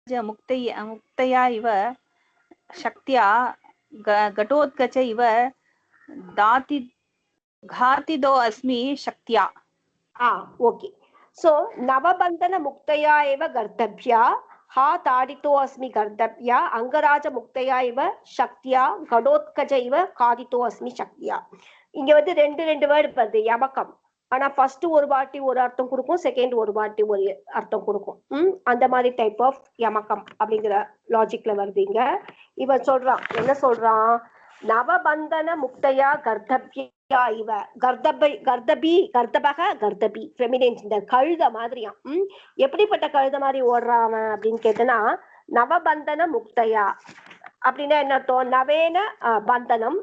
मुक्तया इव शक्त्या घटोत्कच इव घातिदो अस्मि शक्त्या. ओके. सो नवबंधन मुक्तया एव कर्तव्या हा ताडितो अस्मि कर्तव्या अंगराज मुक्तया इव शक्त्या घटोत्कच इव खादितो अस्मि शक्त्या. இங்க வந்து ரெண்டு வேர்டு வருது யமகம். ஆனா ஃபர்ஸ்ட் ஒரு வாட்டி ஒரு அர்த்தம் கொடுக்கும், செகண்ட் ஒரு வாட்டி ஒரு அர்த்தம் கொடுக்கும். அந்த மாதிரி டைப் ஆஃப் யமகம் அப்படிங்கிற லாஜிக்ல வருதுங்க. இவன் சொல்றான், என்ன சொல்றான், நவபந்தன முக்தையா கர்த்தபியா இவ கர்த்தபி ஃபெமினின், இந்த கழுத மாதிரியாம். எப்படிப்பட்ட கழுத மாதிரி ஓடுறான் அவன் அப்படின்னு கேட்டனா, நவபந்தன முக்தையா அப்படின்னா என்ன அர்த்தம், நவேன பந்தனம்,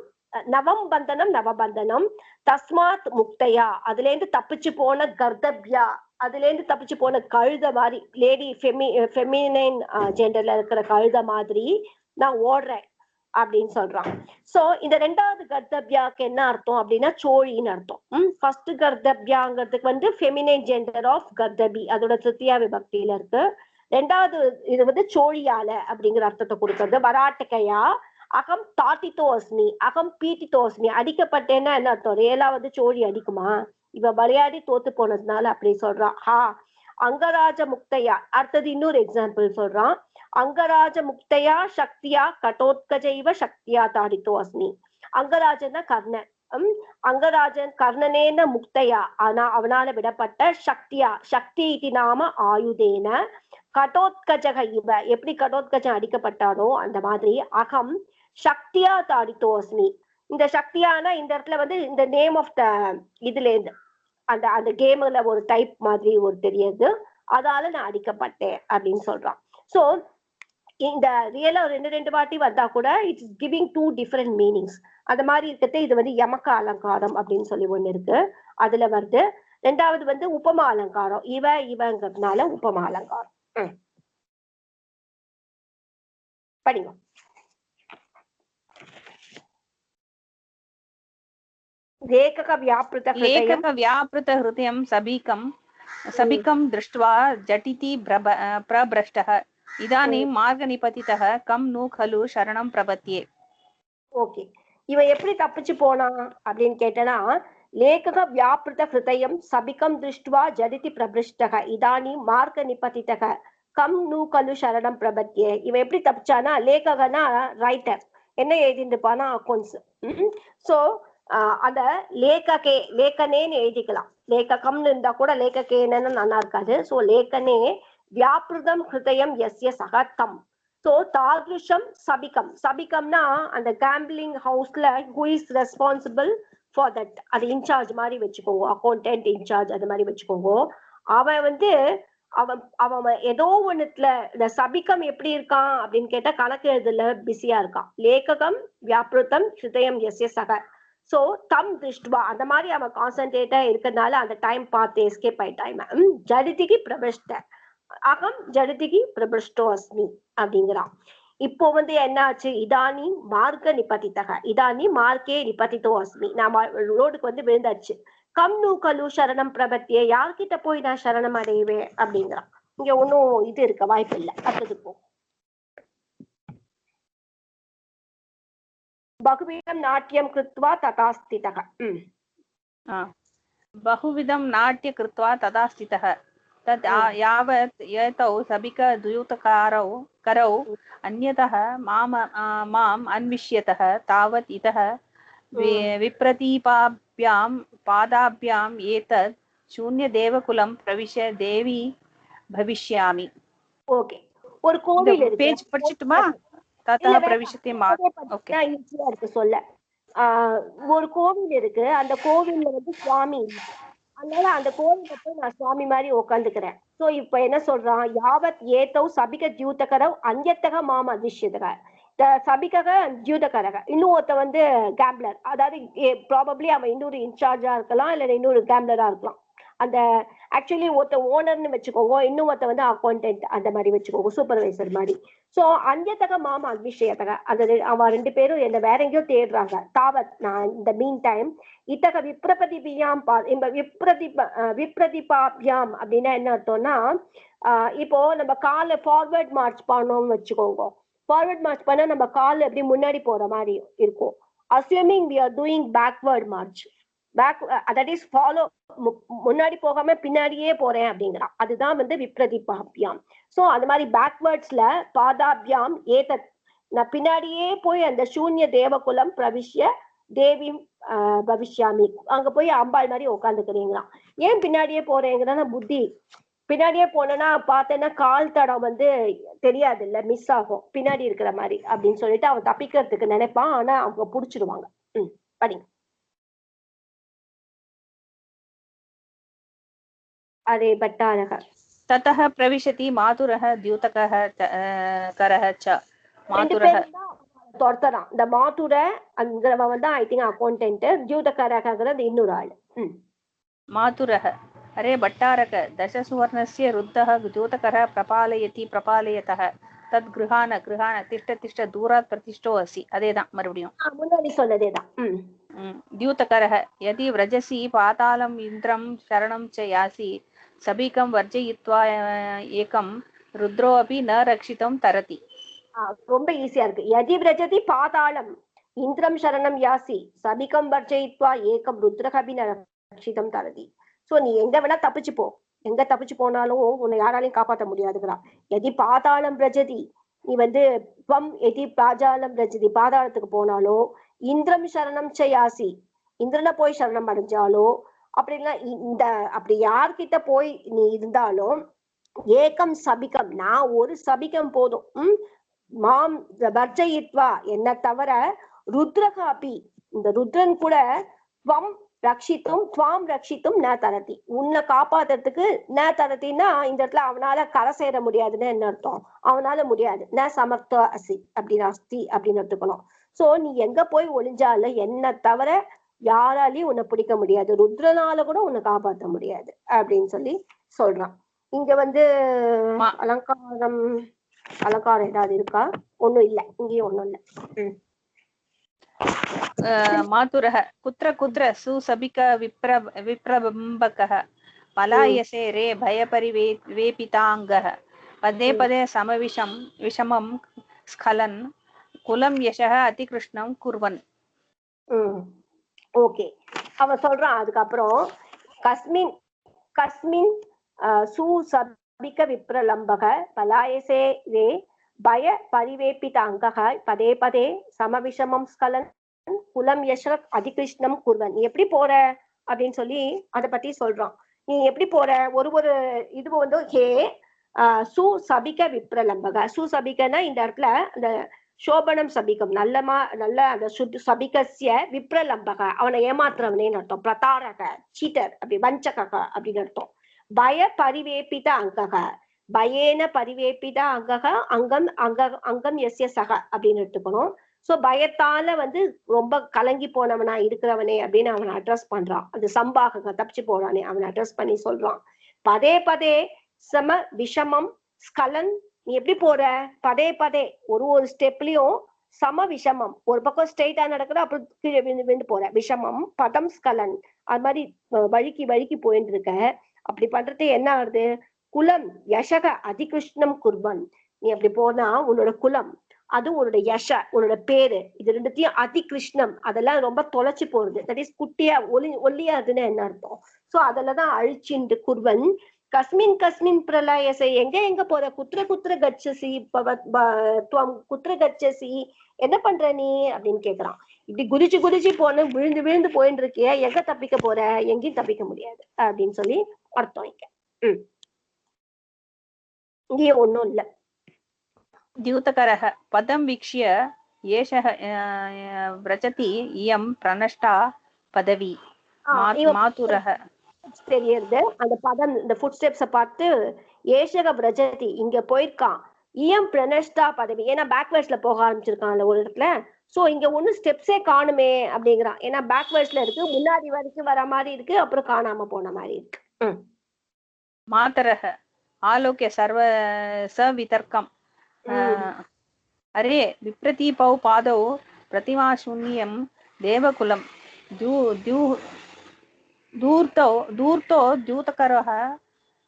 நவம் பந்தனம் நவபந்தனம், தஸ்மாத் முக்தையா அதுல இருந்து தப்பிச்சு போன கர்த்தபியா அதுல இருந்து தப்பிச்சு போன கழுத மாதிரி, லேடி ஃபெமினைன் ஜெண்டர்ல இருக்கிற கழுத மாதிரி நான் ஓடுறேன் அப்படின்னு சொல்றான். சோ இந்த ரெண்டாவது கர்த்தபியாக்கு என்ன அர்த்தம் அப்படின்னா சோழின்னு அர்த்தம். ஃபர்ஸ்ட் கர்த்தபியாங்கிறதுக்கு வந்து ஃபெமினைன் ஜெண்டர் ஆஃப் கர்த்தபி, அதோட திருத்தியா விபக்தியில இருக்கு. ரெண்டாவது இது வந்து சோழியால அப்படிங்கிற அர்த்தத்தை கொடுக்கறது. வராட்டக்கையா அகம் தாட்டித்தோ அஸ்மி அகம் பீட்டித்தோ அஸ்மி, அடிக்கப்பட்டேன்னா என்ன அர்த்தம், ரேலா வந்து சோழி அடிக்குமா, இவ விளையாடி தோத்து போனதுனால அப்படி சொல்றான். அங்கராஜ முக்தையா, அடுத்தது இன்னொரு எக்ஸாம்பிள் சொல்றான். அங்கராஜ முக்தையா சக்தியா கடோத்கஜைவ சக்தியா தாடித்தோ அஸ்மி. அங்கராஜன் தான் கர்ணன். அங்கராஜன் கர்ணனேன முக்தையா, ஆனா அவனால விடப்பட்ட சக்தியா சக்தி இது நாம ஆயுதேன கடோத்கஜக இவ, எப்படி கடோத்கஜன் அடிக்கப்பட்டானோ அந்த மாதிரி அகம் சக்தியா தாடித்தோ அஸ்மி. இந்த சக்தியானா இந்த இடத்துல வந்து இந்த நேம் ஆஃப் த இதுல இருந்து அந்த அந்த கேம்ல ஒரு டைப் மாதிரி ஒரு தெரியுது, அதால நான் அடிக்கப்பட்டேன் அப்படின்னு சொல்றான். சோ இந்த ரியலா ரெண்டு வாட்டி வந்தா கூட it's giving two different meanings. அந்த மாதிரி இருக்கிறது இது வந்து யமக அலங்காரம் அப்படின்னு சொல்லி ஒண்ணு இருக்கு, அதுல வருது. ரெண்டாவது வந்து உபமா அலங்காரம், இவங்கிறதுனால உபமா அலங்காரம். படிங்க. लेखक व्यापृत हृदयं सभिकं दृष्ट्वा झटिति प्रभ्रष्टः इदानीं मार्गनिपतितः कं नु खलु शरणं प्रपद्ये. ஓகே, இவன் எப்படி தப்பிச்சு போனான் அப்படின்னு கேட்டனா, லேகக வியாபிருத ஹிருதயம் சபிகம் திருஷ்டுவா ஜடிதி பிரபிருஷ்டக இதானி மார்க்க நிபதிதக கம் நூ கலு சரணம் பிரபத்தியே. இவன் எப்படி தப்பிச்சானா, லேககனா ரைட்டர், என்ன எழுதிருப்பானா அக்கௌண்ட்ஸ். சோ அந்த லேக்கனேன்னு எழுதிக்கலாம், லேக்ககம்னு இருந்தா கூட லேக்ககேன்னு நல்லா இருக்காது. சோ லேக்கனே வியாபிருதம் ஹிருதயம் எஸ்ய சகத்தம். சோ தாதுஷம் சபிகம், சபிகம்னா அந்த கேம்பிளிங் ஹவுஸ்ல who is responsible for that, அது இன்சார்ஜ் மாதிரி வச்சுக்கோங்க, அக்கௌண்டன்ட் இன்சார்ஜ் அது மாதிரி வச்சுக்கோங்க. அவன் வந்து அவன் ஏதோ ஒண்ணுத்துல இந்த சபிகம் எப்படி இருக்கான் அப்படின்னு கேட்டா கணக்கு எழுதுல பிஸியா இருக்கான். லேககம் வியாபிருத்தம் ஹிருதயம் எஸ்ய சக. சோ தம் திருஷ்டுவா அந்த மாதிரி அவன் கான்சென்ட்ரேட்டா இருக்கிறதுனால அந்த டைம் பார்த்து எஸ்கேப் ஆயிட்டான். ஜடிதிக்கு பிரபிஷ்ட அகம் ஜடிதிக்கு பிரபிஷ்டோ அஸ்மி அப்படிங்கிறான். இப்போ வந்து என்ன ஆச்சு, இதானி மார்க்க நிபதித்தக இதானி மார்க்கே நிபதித்தோ அஸ்மி, நாம ரோடுக்கு வந்து விழுந்தாச்சு. கம் நூ கலு சரணம் பிரபத்தியே, யார்கிட்ட போய் நான் சரணம் அடைவேன் அப்படிங்கிறான். இங்க ஒன்னும் இது இருக்க வாய்ப்பு இல்லை. அடுத்தது போ. பகுவிதம் நாட்டியம் கிருத்வா ததா ஸ்திதக. बहुविधं नाट्य कृत्वा तदा स्थितः तद् यावत् एतौ सभिकद्यूतकारौ अन्यतः माम् अन्विष्यतः तावत् इतः विप्रतीपाभ्यां पादाभ्याम् एतत् शून्यदेवकुलं प्रविश्य देवी भविष्यामि. ஓகே, ஒரு கோவில் இருக்கு, பேஜ் படிச்சிட்டுமா? ததா பிரவிஷ்யதே மா. ஓகே, ஈஸியா இருக்கு சொல்ல. ஒரு கோவில் இருக்கு, அந்த கோவில்ல வந்து சுவாமி இல்லை, அதனால அந்த கோவில போய் நான் சுவாமி மாதிரி உட்காந்துக்கிறேன். சோ இப்ப என்ன சொல்றான், யாவத் ஏதோ சபிக தியூதகரவ் அந்யத்தக மாம் அதிஷ்யதக, சபிகக தியூதகரக, இன்னும் ஒருத்த வந்து கேம்ப்ளர், அதாவது ப்ராபப்ளி அவன் இன்னொரு இன்சார்ஜா இருக்கலாம் இல்ல இன்னொரு கேம்ப்ளரா இருக்கலாம். அந்த ஆக்சுவலி ஒருத்த ஓனர்னு வச்சுக்கோங்க, இன்னும் ஒருத்த வந்து அக்கௌண்டன்ட் அந்த மாதிரி வச்சுக்கோங்க, சூப்பர்வைசர் மாதிரி. சோ அந்யதக மாம் அக்னிஷயதக அந்த அவ 2 பேரும் என்ன வேற எங்கேயோ தேடுறாங்க. தாவத் நான் இந்த மீன் டைம் இத்தக விப்ரதிபியாம் விப்ரதிபாபியாம் அப்படின்னா என்ன அர்த்தம்னா, இப்போ நம்ம காலை ஃபார்வர்ட் மார்ச் பண்ணோம்னு வச்சுக்கோங்க. ஃபார்வர்ட் மார்ச் பண்ணா நம்ம கால் எப்படி முன்னாடி போற மாதிரி இருக்கும். Assuming we are doing backward march, that is follow, முன்னாடி போகாம பின்னாடியே போறேன் அப்படிங்கிறான். அதுதான் வந்து விப்ரதிபாபியாம். சோ அது மாதிரி பேக்வேர்ட்ஸ்ல பாதாபியாம் ஏதத், நான் பின்னாடியே போய் அந்த சூன்ய தேவகுலம் பிரவிஷ்ய தேவி பவிஷ்யாமி, அங்க போய் அம்பாள் மாதிரி உட்காந்துக்கிறீங்களாம். ஏன் பின்னாடியே போறேங்கிறனா புத்தி, பின்னாடியே போனேன்னா பார்த்தேன்னா கால் தடம் வந்து தெரியாது இல்ல, மிஸ் ஆகும் பின்னாடி இருக்கிற மாதிரி அப்படின்னு சொல்லிட்டு அவன் தப்பிக்கிறதுக்கு நினைப்பான். ஆனா அவங்க புடிச்சிடுவாங்க. படிங்க. अरे भट्टारः ततः प्रविशति मातुरः द्यूतकः करः च मातुरः தொர்த்தறான். இந்த மாத்துர அங்கிறவன் வந்து ஐ திங்க் அக்கௌண்டன்ட், தியூதகரகங்கிறது இன்னொரு ஆள். मातुरः अरे भट्टारक दशसुवर्णस्य रुद्धः द्यूतकरः प्रपालयतः तद् गृहाण तिष्ठ तिष्ठ दूरात् प्रतिष्ठो असि. அதேதான் மறுபடியும் முன்னாடி சொன்னதேதான். द्यूतकरः यदि व्रजसि पातालम् इन्द्रं शरणं च यासि सबीकं वर्जयित्वा एकं रुद्रो अपि न रक्षितं तरति. ரொம்ப ஈஸியா இருக்கு. यदि व्रजति पातालम् इन्द्रं शरणं यासि सबीकं वर्जयित्वा एकं रुद्रः अपि न रक्षितं तरति. சோ நீ எங்க வேணா தப்பிச்சு போ, எங்க தப்பிச்சு போனாலும் உன்னை யாராலையும் காப்பாற்ற முடியாதுங்கிறா. எதி பாதாளம் பிரஜதி, நீ வந்து எதி பாதாளம் பிரஜதி பாதாளத்துக்கு போனாலோ, இந்திரம் சரணம் செய்யாசி இந்திரனை போய் சரணம் அடைஞ்சாலோ, அப்படின்னா இந்த அப்படி யார்கிட்ட போய் நீ இருந்தாலும் ஏகம் சபிகம், நான் ஒரு சபிகம் போதும், மாம் வர்ஜயித்வா என்ன தவிர ருத்ரக அபி, இந்த ருத்ரன் கூட துவாம் ரட்சித்தும் ந தரதி, உன்னை காப்பாத்துறதுக்கு ந தரத்தின்னா இந்த இடத்துல அவனால கரை சேர முடியாதுன்னு என்ன அர்த்தம், அவனால முடியாது. ந சமர்த்த அசி அப்படின்னு அஸ்தி அப்படின்னு எடுத்துக்கணும். சோ நீ எங்க போய் ஒளிஞ்சால என்ன தவிர யாராலையும் உன்னை பிடிக்க முடியாது, ருத்ரனால கூட உன்னை காப்பாற்ற முடியாது அப்படின்னு சொல்லி சொல்றான். இங்க வந்து அலங்காரம் ஏதாவது இருக்கா? ஒண்ணும் இல்ல, இங்கேயும் ஒண்ணும் இல்ல. मातुरः कुत्र कुत्र सुसबिक विप्रबम्बकः पलायसे रे भयपरिवेपिताङ्गः पदे पदे विषमं स्खलन् कुलं यशः अतिकृष्णं कुर्वन्. ஓகே, அவன் சொல்றான் அதுக்கப்புறம் கஸ்மின் கஸ்மின் சுசபிக விப்ரலம்பக பலாயசே ரே பய பரிவேபித அங்கக பதே பதே சமவிஷமம் ஸ்கலன் குலம் யஷ அதிகிருஷ்ணம் குர்வன். நீ எப்படி போற அப்படின்னு சொல்லி அதை பத்தி சொல்றான். நீ எப்படி போற, ஒரு இது வந்து ஹே சுசபிக விப்ரலம்பக, சுசபிகனா இந்த இடத்துல அந்த சோபனம் சபிகம், நல்ல அந்த சபிகசிய விப்ரலம்பக அவனை ஏமாத்துறவனேன்னு அர்த்தம், பிரதாரக சீட்டர் அப்படி வஞ்சக அப்படின்னு அர்த்தம். பய பரிவேபித அங்கக, பயேன பரிவேபித அங்கக அங்கம் எஸ்ய சக அப்படின்னு எடுத்துக்கணும். சோ பயத்தால வந்து ரொம்ப கலங்கி போனவனா இருக்கிறவனே அப்படின்னு அவனை அட்ரஸ் பண்றான். அது சம்பாக தப்பிச்சு போறானே அவனை அட்ரஸ் பண்ணி சொல்றான். பதே பதே சம விஷமம் ஸ்கலன், நீ எப்படி போற, பதே பதே ஒரு ஸ்டெப்லயும் சம விஷமம், ஒரு பக்கம் ஸ்ட்ரெயிட்டா நடக்குற அப்புறம் கீழே விழுந்து போற, விஷமம் பதம் ஸ்கலன், அது மாதிரி வழுக்கி போயிட்டு இருக்க. அப்படி பண்றது என்ன ஆகுது, குலம் யசக அதிகிருஷ்ணம் குர்பன், நீ அப்படி போனா உன்னோட குலம், அது உன்னோட யஷ உன்னோட பேரு, இது ரெண்டுத்தையும் அதிகிருஷ்ணம் அதெல்லாம் ரொம்ப தொலைச்சு போறது, தட் இஸ் குட்டியா ஒல்லியாதுன்னு என்ன அர்த்தம். சோ அதெல்லாம் அழிச்சுண்டு குர்வன் கஸ்மின் பிரளயசை, எங்க போற, குத்திர கச்சசி குத்திர கச்சசி, என்ன பண்ற நீ அப்படின்னு கேக்குறான். இப்படி குதிச்சு போன விழுந்து போயிட்டு இருக்கிய, எங்க தப்பிக்க போற, எங்கேயும் தப்பிக்க முடியாது அப்படின்னு சொல்லி அர்த்தம் இங்க. இங்கே ஒண்ணும் இல்ல. द्यूतकरः पदं वीक्ष्य एषः व्रजति इयं प्रनष्टा पदवी. मातुरः தெரியுது அந்த பதம், இந்த ஃபுட் ஸ்டெப்ஸ பார்த்து ஏஷக விரஜதி இங்க போயிருக்கான், இயம் பிரனஷ்டா பதவி, ஏன்னா பேக்வேர்ட்ஸ்ல போக ஆரம்பிச்சிருக்கான்ல ஒரு இடத்துல. சோ இங்க ஒண்ணு ஸ்டெப்ஸே காணுமே அப்படிங்கிறான், ஏன்னா பேக்வேர்ட்ஸ்ல இருக்கு, முன்னாடி வரைக்கும் வர மாதிரி இருக்கு, அப்புறம் காணாம போன மாதிரி இருக்கு. मातरः आलोक्य सर्व सवितर्कम् अरे विप्रतीपौ पादौ प्रतिमाशून्यं देवकुलं धूर्तो द्यूतकरः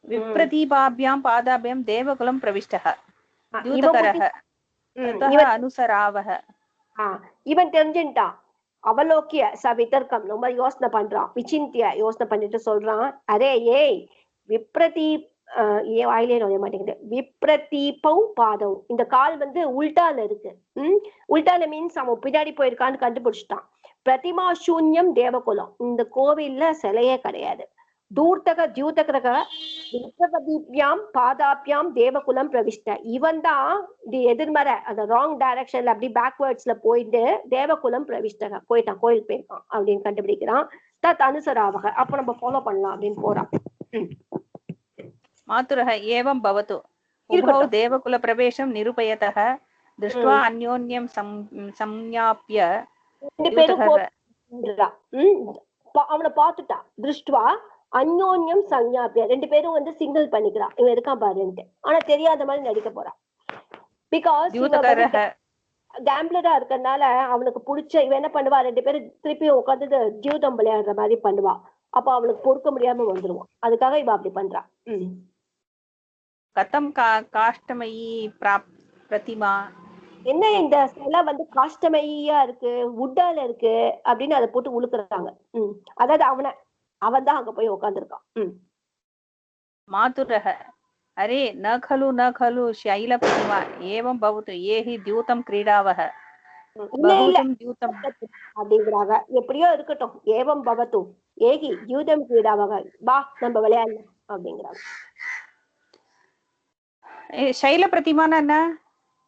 विप्रतीपाभ्यां पादाभ्यां देवकुलं प्रविष्टः द्यूतकरः ततः अनुसरावः. இவன் தெரிஞ்சுட்டான். அவலோக்கிய விதர்க்கம் ரொம்ப யோசனை பண்றான். விசிந்திய யோசனை பண்ணிட்டு சொல்றான், அரே ஏய் விப்ரதீ வாயிலே நுழைய மாட்டேங்குது. விப்ரதீபௌ பாதவ், இந்த கால் வந்து உல்டால இருக்கு. உல்டால மீன்ஸ் அவன் பின்னாடி போயிருக்கான்னு கண்டுபிடிச்சிட்டான். பிரதிமா சூன்யம் தேவகுலம், இந்த கோவில்ல சிலையே கிடையாது. தூர்த்தக தியூதகரக விப்ரதீப்யாம் பாதாப்யாம் தேவகுலம் பிரவிஷ்ட, இவன் தான் இது எதிர்மறை அந்த ராங் டைரக்ஷன்ல அப்படி பேக்வேர்ட்ஸ்ல போயிட்டு தேவகுலம் பிரவிஷ்டக போயிட்டான், கோயில் போயிருக்கான் அப்படின்னு கண்டுபிடிக்கிறான். தத் அனுசராவக, அப்ப நம்ம ஃபாலோ பண்ணலாம் அப்படின்னு போறான். मातुरः एवं भवतु उभौ देवकुलप्रवेशं निरूपयतः दृष्ट्वा अन्योन्यं संज्ञाप्य அவனை பார்த்துட்டா. திருஷ்டுவா அந்யோன்யம் சஞ்ஞாபிய, ரெண்டு பேரும் வந்து சிக்னல் பண்ணிக்கிறான் இவன் இருக்கான் பாருன்ட்டு. ஆனா தெரியாத மாதிரி நடிக்க போறான். பிகாஸ் கேம்பிளரா இருக்கறனால அவனுக்கு பிடிச்ச இவன் என்ன பண்ணுவா, ரெண்டு பேரும் திருப்பி உட்காந்து ஜூதம் விளையாடுற மாதிரி பண்ணுவா. அப்ப அவளுக்கு பொறுக்க முடியாம வந்துருவான். அதுக்காக இவ அப்படி பண்றான். கதம் காஷ்டமயி பிரதிமா, என்ன இந்த சிலை வந்து காஷ்டமயியா இருக்கு, உட்டால இருக்கு அப்படின்னு அதை போட்டு உழுக்குறாங்க. அதாவது அவன் தான் அங்க போய் உட்கார்ந்துருக்கான். மாதுரஹ அரே ந खलु शैल प्रतिमा एवं भवतु ये हि द्यूतं क्रीडावः बहुतं द्यूतं அப்படிங்கறாங்க. எப்படியோ இருக்கட்டும், ஏவம் பவத்து ஏகி யூதம் கிரீடாவக, வா நம்ம விளையாடலாம் அப்படிங்கறாங்க. शैल प्रतिमाனா என்ன?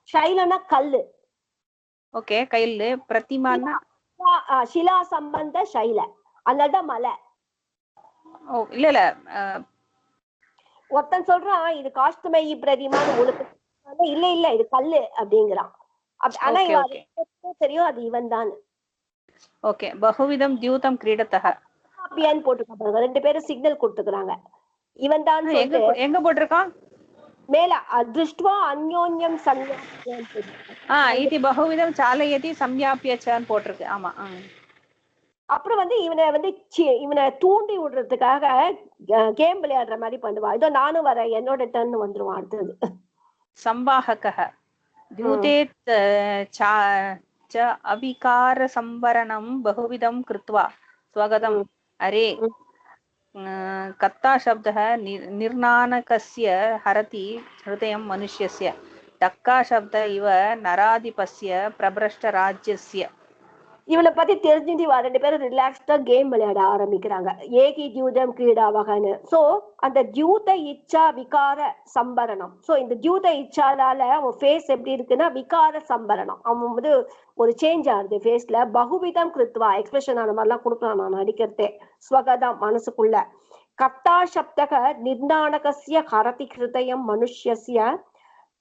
ஷைலனா கல்லு. ஓகே, கல்லு. பிரதிமானா ஷிலா சம்பந்த ஷைல, அல்லது மலை. ஓ இல்ல இல்ல, ஒருத்தன் சொல்றான் இது காஷ்டமயி பிரதிமான்னு உனக்கு, இல்ல இல்ல இது கல்லு அப்படிங்கிறான். ஆனா தெரியும் அது இவன் தான். ஓகே, பகுவிதம் தியூதம் கிரீடத்தஹ அப்பியான்னு போட்டுருக்காங்க. ரெண்டு பேரும் சிக்னல் கொடுத்துக்கிறாங்க. இவன் தான் எங்க போட்டிருக்கான்? மேல திருஷ்டுவா அந்யோன்யம் இது பகுவிதம் சாலயதி சம்யாபியச்சான்னு போட்டிருக்கு. ஆமா. அப்புறம் வந்து இவனை தூண்டி விடுறதுக்காக கேம் விளையாடுற மாதிரி பண்ணுவா. இதோ நானும் வரேன், என்னோட டர்ன் வந்துருவான் அடுத்தது. சம்பாஹகஹ द्यूते च अविकार संवरणं बहुविधं कृत्वा स्वगतम् अरे कत्ता शब्दः निर्नानकस्य हरति हृदयं मनुष्यस्य टक्का शब्द इव नराधिपस्य प्रभ्रष्टराज्यस्य. இவனை பத்தி தெரிஞ்சுட்டு ரெண்டு பேரும் ரிலாக்ஸ்டா கேம் விளையாட ஆரம்பிக்கிறாங்க. ஏகி தியூதம் கிரீடாவகன்னு. சோ அந்த தியூத இச்சா விகார சம்பரணம். சோ இந்த தியூத இச்சாலால அவன் ஃபேஸ் எப்படி இருக்குன்னா விகார சம்பரணம், அவன் வந்து ஒரு சேஞ்ச் ஆகுது ஃபேஸ்ல. பகுவிதம் கிருத்வா எக்ஸ்பிரஷன் அந்த மாதிரிலாம் கொடுக்கலாம் நான் நடிக்கிறதே. ஸ்வகதம் மனசுக்குள்ள. கத்தா சப்தக நிர்நாணகஸ்ய ஹரதி ஹிருதயம் மனுஷ்யஸ்ய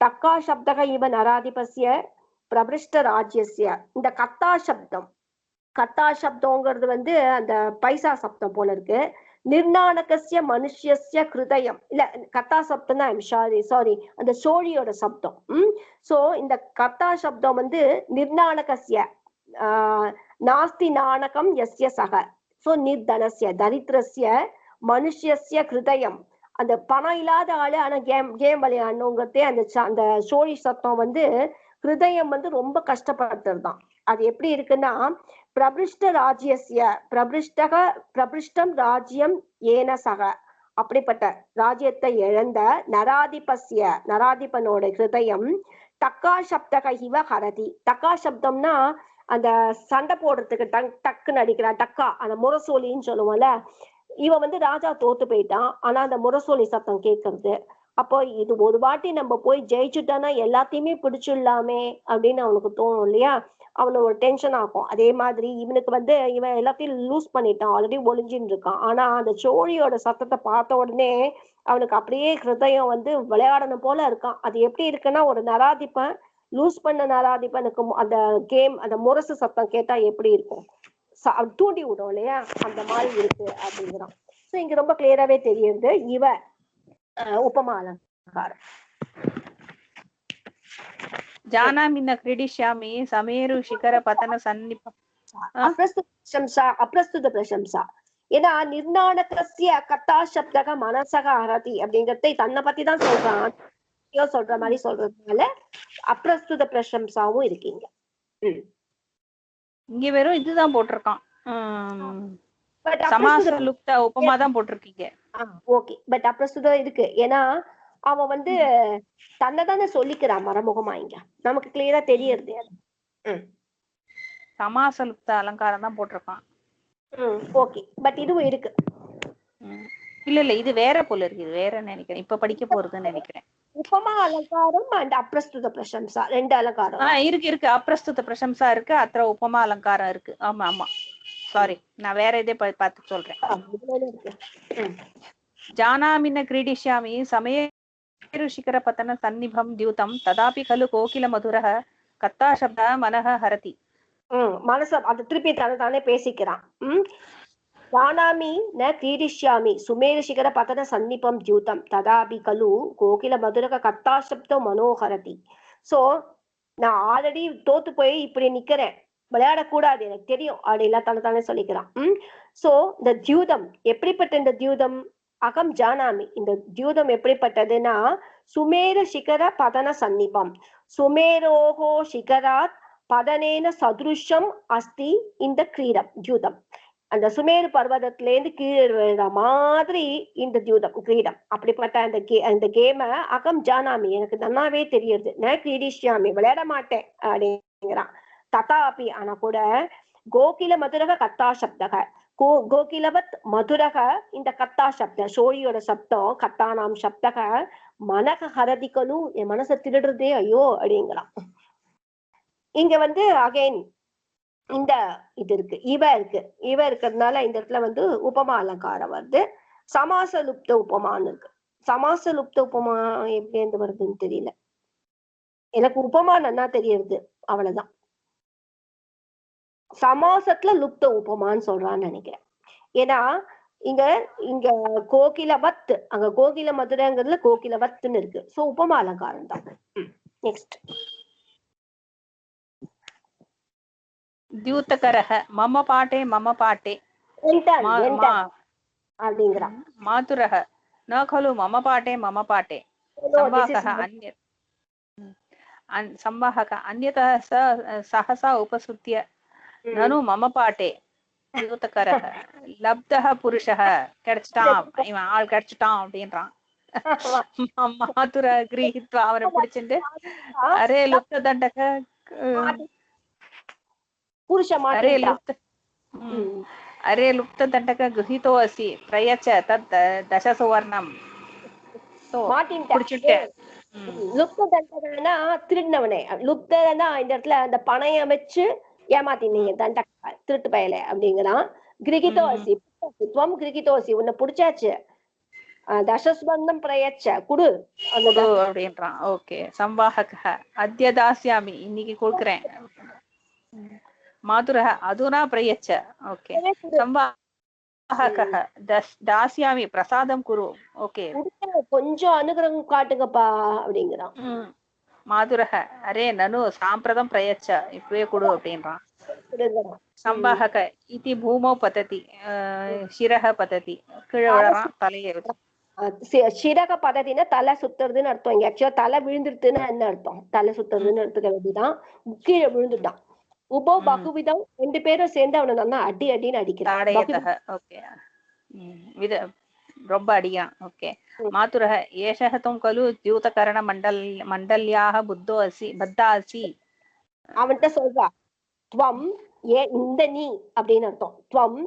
டக்கா சப்தக இவ நராதிபஸ்ய பிரபிருஷ்ட ராஜ்யஸ்ய. இந்த கத்தா சப்தங்கிறது வந்து அந்த பைசா சப்தம் போல இருக்கு. நிர்நாணகஸ்ய மனுஷ்யஸ்ய ஹிருதயம், இல்ல கத்தா சப்தம் தான், சாரி அந்த சோழியோட சப்தம். சோ இந்த கத்தா சப்தம் வந்து நிர்நாணகஸ்ய நாஸ்தி நாணகம் யஸ்ய சக, சோ நிர்தனஸ்ய தரித்திரஸ்ய மனுஷ்யஸ்ய ஹிருதயம், அந்த பணம் இல்லாத ஆளு ஆனா கேம் விளையாடணுங்கிறதே அந்த சோழி சப்தம் வந்து ஹிருதயம் வந்து ரொம்ப கஷ்டப்படுத்துறதுதான். அது எப்படி இருக்குன்னா பிரபிருஷ்ட ராஜ்யஸ்ய பிரபிருஷ்டம் ராஜ்யம் ஏன சக, அப்படிப்பட்ட ராஜ்யத்தை இழந்த நராதிபனோட ஹிருதயம் டக்கா சப்தக இவ ஹரதி. டக்கா சப்தம்னா அந்த சண்டை போடுறதுக்கு டக்குன்னு அடிக்கிறான் டக்கா, அந்த முரசொலின்னு சொல்லுவோம்ல. இவன் வந்து ராஜா தோத்து போயிட்டான், ஆனா அந்த முரசொலி சத்தம் கேட்கறது. அப்போ இது ஒரு வாட்டி நம்ம போய் ஜெயிச்சுட்டானா எல்லாத்தையுமே பிடிச்சிடலாமே அப்படின்னு அவனுக்கு தோணும் இல்லையா, அவனுக்கு ஒரு டென்ஷன் ஆகும். அதே மாதிரி இவனுக்கு வந்து இவன் எல்லாத்தையும் லூஸ் பண்ணிட்டான், ஆல்ரெடி ஒளிஞ்சின்னு இருக்கான். ஆனா அந்த சோழியோட சத்தத்தை பார்த்த உடனே அவனுக்கு அப்படியே ஹிருதயம் வந்து விளையாடணும் போல இருக்கான். அது எப்படி இருக்குன்னா ஒரு நராதிப்பன் லூஸ் பண்ண நராதிப்பனுக்கு அந்த கேம் அந்த முரசு சத்தம் கேட்டா எப்படி இருக்கும், தூண்டி விடும் இல்லையா, அந்த மாதிரி இருக்கு அப்படிங்கிறான். சோ இங்க ரொம்ப கிளியராவே தெரியுது. उपमा अलङ्कारः जानामि न क्रीडिष्यामि समेरु शिखर पतन सन्निप अप्रस्तुत प्रशंसा ஏன்னா நிர்ணாணகஸ்ய கத்தா சப்தக மனசக ஹரதி அப்படிங்கறதை தன்னை பத்தி தான் சொல்றான் சொல்ற மாதிரி சொல்றதுனால அப்பிரஸ்துத பிரசம்சாவும் இருக்கீங்க. இங்க வெறும் இதுதான் போட்டிருக்கான், சமாச லுப்த உபமா தான் போட்டிருக்கீங்க. ஓகே, பட் அப்பிரஸ்துதம் இருக்கு. ஏன்னா அவன் வந்து தன்னை தானே சொல்லிக்கிறான் மறைமுகமா, இங்க நமக்கு கிளியரா தெரியறது. சமாச லுப்த அலங்காரம் தான் போட்டிருக்கான். ஓகே, பட் இதுவும் இருக்கு. இல்ல இது வேற போல இருக்கு, இது வேற நினைக்கிறேன், இப்ப படிக்க போறதுன்னு நினைக்கிறேன். உபமா அலங்காரம் அண்ட் அப்பிரஸ்துத பிரசம்சா ரெண்டு அலங்காரம் இருக்கு. அப்பிரஸ்துத பிரசம்சா இருக்கு, அത്ര உபமா அலங்காரம் இருக்கு. ஆமா ஆமா, சாரி, நான் வேற இதே பார்த்து சொல்றேன். ஜானாமின கிரீடிஷ்யாமி சமயேரு शिखर पतन सन्निभं द्यूतं तदापि खलु कोकिल मधुरः कत्ता शब्द मनः हरति. மனச அது திருப்பி தானே பேசிக்கிறான். ஜானாமி ந கிரீடிஷ்யாமி சுமேரு சிகர பதன சன்னிபம் தியூதம் ததாபி கலு கோகில மதுரக கத்தா சப்தம் மனோஹரதி. சோ நான் ஆல்ரெடி தோத்து போய் இப்படி நிக்கிறேன், விளையாடக்கூடாது, எனக்கு தெரியும் அப்படிலாம் தானே சொல்லிக்கிறான். சோ இந்த தியூதம் எப்படிப்பட்ட இந்த தியூதம், அகம் ஜானாமி, இந்த தியூதம் எப்படிப்பட்டதுன்னா சுமேரு சிகர பதன சன்னிபம், சுமேரோகோ சிகராத் பதனேன சதுருஷம் அஸ்தி இந்த கிரீடம் தியூதம். அந்த சுமேரு பர்வதத்திலேருந்து கீழே விழுற மாதிரி இந்த தியூதம் கிரீடம். அப்படிப்பட்ட அந்த கேம அகம் ஜானாமி, எனக்கு நன்னாவே தெரியுது. நான் கிரீடிஷ்யாமி, விளையாட மாட்டேன் அப்படிங்கிறான். ததாபி, ஆனா கூட கோகில மதுரக கத்தா சப்தக, கோகிலவத் மதுரக, இந்த கத்தா சப்த சோழியோட சப்தம், கத்தானாம் சப்தக மனக ஹரதிக்கலு, என் மனசை திருடுறதே ஐயோ அப்படிங்கிறான். இங்க வந்து அகைன் இந்த இது இருக்கு, இவ இருக்கிறதுனால இந்த இடத்துல வந்து உபமா அலங்காரம் வருது. சமாச லுப்த உபமான்னு இருக்கு. சமாச லுப்த உபமா எப்படி இருந்து வருதுன்னு தெரியல எனக்கு. உபமா நன்னா தெரியுது, அவ்வளவுதான். சமாசத்துல லுப்த உபமான்னு சொல்றான்னு நினைக்கிறேன். ஏன்னா இங்க கோகிலவத், அங்க கோகில மதுரைங்கிறதுல கோகிலவத்துன்னு இருக்கு. சோ உபமா அலங்காரம் தான். நெக்ஸ்ட், द्यूतकरः मम पाटे அப்படிங்கிறான். मातुरः न खलु मम पाटे संवाहक अन्यतः सहसा उपसृत्य ननु मम पाटे द्यूतकरः लब्धः पुरुषः கிடைச்சிட்டான், இவன் ஆள் கிடைச்சிட்டான் அப்படின்றான். மாதுர கிரகித்வா, அவரை பிடிச்சிட்டு அரே லுப்த தண்டக अरे लुप्त दंडक गृहीतो असि प्रयच्छ तत् दश सुवर्णम. லுப்த தண்டகனா திருடினவனே, லுப்தனா இந்த இடத்துல அந்த பணைய வச்சு ஏமாத்தினீங்க, தண்டக திருட்டு பயலே அப்படிங்கிறான். கிரகிதோ அசி, துவம் கிரகிதோ அசி, உன்னை பிடிச்சாச்சு, தசஸ்வந்தம் பிரயச்ச குடு அப்படின்றான். ஓகே, சம்வாஹக அத்ய தாஸ்யாமி, இன்னைக்கு கொடுக்குறேன். मातुरः अधुना प्रयच्छ. ओके, संवाहकः दास्यामि प्रसादं कुरु. ओके, கொஞ்சம் அனுகிரகம் காட்டுங்கப்பா அப்படிங்கிறான். मातुरः அரே நனு சாம்பிரதம் பிரயच्छ, இப்பவே குடு அப்படின்றான். संवाहक इति भूमौ पतति शिरः पतति, கீழே விழறான், தலையை சிரக பதத்தினா தலை சுத்துறதுன்னு அர்த்தம். இங்க ஆக்சுவலா தலை விழுந்துருதுன்னு என்ன அர்த்தம், தலை சுத்துறதுன்னு எடுத்துக்க வேண்டியதான். கீழே விழுந்துட்டான். உபோ பகுவிதம், ரெண்டு பேரும் சேர்ந்து அவனை நல்லா அடின்னு அடிக்கிறான். ரொம்ப அடியான். ஓகே, மாதுரः ஏஷः துவம் கலு द्यूतकरण மண்டல்யாः புத்தோ அசி பத்தா அசி. அவன்கிட்ட சொல்றா, துவம் இந்த நீ அப்படின்னு அர்த்தம். துவம்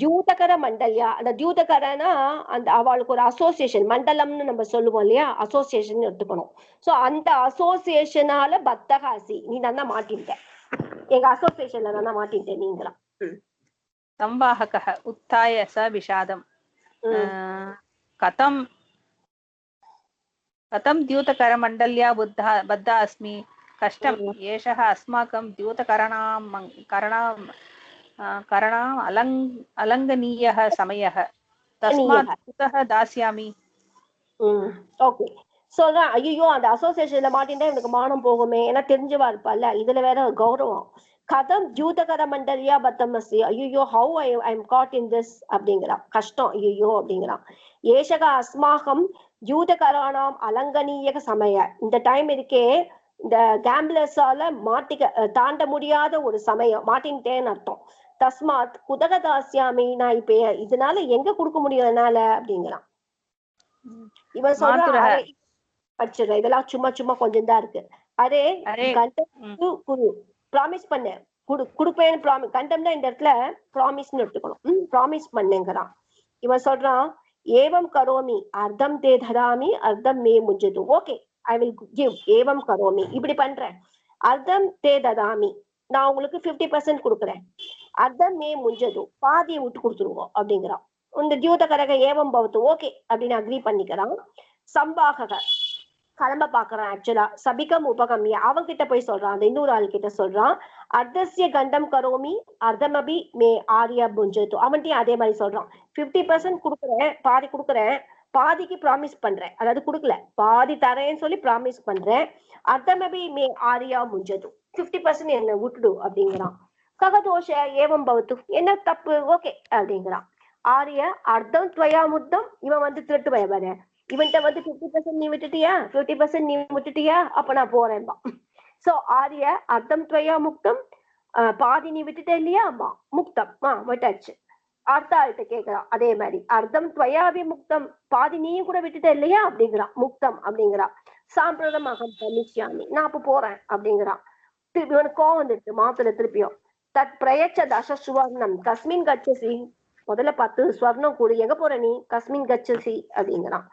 தியூதகர மண்டல்யா, அந்த தியூதகரனா அந்த அவளுக்கு ஒரு அசோசியேஷன், மண்டலம்னு நம்ம சொல்லுவோம் இல்லையா, அசோசியேஷன் எடுத்துக்கணும். சோ அந்த அசோசியேஷனால பத்தகாசி, நீ நல்லா மாட்டிட்ட, எங்க அசோசியேஷன்ல நான் மாட்டிட்டேன் நீங்களாம். संवाहकः उत्थाय स विषादं कथं द्यूतकरमण्डल्या बद्धा अस्मि, कष्टम् एषः अस्माकं द्यूतकरणाम् अलङ्घनीयः समयः, तस्मात् कुतः दास्यामि. ஓகே. சொல்றேன், ஐயோ அந்த அசோசியேஷன்ல மாட்டின்டா இவனுக்கு மானம் போகுமே, ஏன்னா தெரிஞ்சவா இருப்பாள்ல, இதுல வேற கௌரவம். கதம் ஜூதகர மண்டலியா பத்தமசி, ஐயோ how I am caught in this அப்படிங்கிறான். கஷ்டம் ஐயோ அப்படிங்கிறான். ஏஷக அஸ்மாகம் ஜூதகரானாம் அலங்கனீயக சமய, இந்த டைம் இருக்கே இந்த கேம்பிளர்ஸால தாண்ட முடியாத ஒரு சமயம், மாட்டின்ட்டேன்னு அர்த்தம். தஸ்மாத் குதகதாசியாமி, நான் இப்ப இதனால எங்க கொடுக்க முடியும் என்னால அப்படிங்கிறான். இவன் சொல்றான், இதெல்லாம் சும்மா சும்மா கொஞ்சம் தான் இருக்கு. அரே குரு ப்ராமிஸ் பண்ண குடுப்பேன்னு ப்ராமிஸ், கண்டம்னா இந்த இடத்துல ப்ராமிஸ்ன்னு எடுத்துக்கணும். ப்ராமிஸ் பண்ணுங்கிறான். இவன் சொல்றான், ஏவம் கரோமி அர்த்தம் தே தராமி அர்த்தம் மே முஞ்சது. Okay, I will give. ஏவம் கரோமி, இப்படி பண்றேன். அர்த்தம் தே ததாமி, நான் உங்களுக்கு 50% கொடுக்குறேன். அர்த்தம் மே முஞ்சது, பாதியை விட்டு கொடுத்துருவோம் அப்படிங்கிறான். இந்த ஜூதகரக ஏவம் பவத்து, ஓகே அப்படின்னு அக்ரி பண்ணிக்கிறான். சம்பாகக கிளம்ப பாக்குறான். ஆக்சுவலா சபிகம் உபகமிய அவன்கிட்ட போய் சொல்றான், அந்த இன்னொரு ஆள் கிட்ட சொல்றான். அர்த்தசிய கண்டம் கரோமி அர்த்தமபி மே ஆரியா புஞ்சது, அவன்கிட்டயும் அதே மாதிரி சொல்றான். 50% கொடுக்குறேன், பாதி கொடுக்குறேன், பாதிக்கு ப்ராமிஸ் பண்றேன், அதாவது கொடுக்கல பாதி தரேன்னு சொல்லி ப்ராமிஸ் பண்றேன். அர்த்தமபி மே ஆரியா முஞ்சது, 50% என்ன விட்டுடு அப்படிங்கிறான். ககதோஷ ஏவம் பவத்து, என்ன தப்பு, ஓகே அப்படிங்கிறான். ஆரிய அர்த்தம் துவயா முத்தம், இவன் வந்து திருட்டு பயபாரு, இவன்கிட்ட வந்து 50% நீ விட்டுட்டியா, 50% நீ விட்டுட்டியா, அப்ப நான் போறேன்பா. சோ ஆரிய அர்த்தம் துவயா முக்தம், பாதி நீ விட்டுட்ட இல்லையா, அம்மா முக்தம் விட்டாச்சு. அர்த்தாள்கிட்ட கேட்கிறான் அதே மாதிரி, அர்த்தம் துவயாவி முக்தம், பாதி நீயும் கூட விட்டுட்ட இல்லையா அப்படிங்கிறான். முக்தம் அப்படிங்கிறான். சாம்பிரதம் அகம் பமிஷ்யாமி, நான் அப்ப போறேன் அப்படிங்கிறான். திருப்பி இவனுக்கு கோவம் வந்துட்டு மாத்துல திருப்பியும். தத் பிரயச்ச தச சுவர்ணம் கஸ்மின் கச்சசி, முதல்ல 10 ஸ்வர்ணம் கூடு, எங்க போற நீ, கஸ்மின் கச்சசி அப்படிங்கிறான்.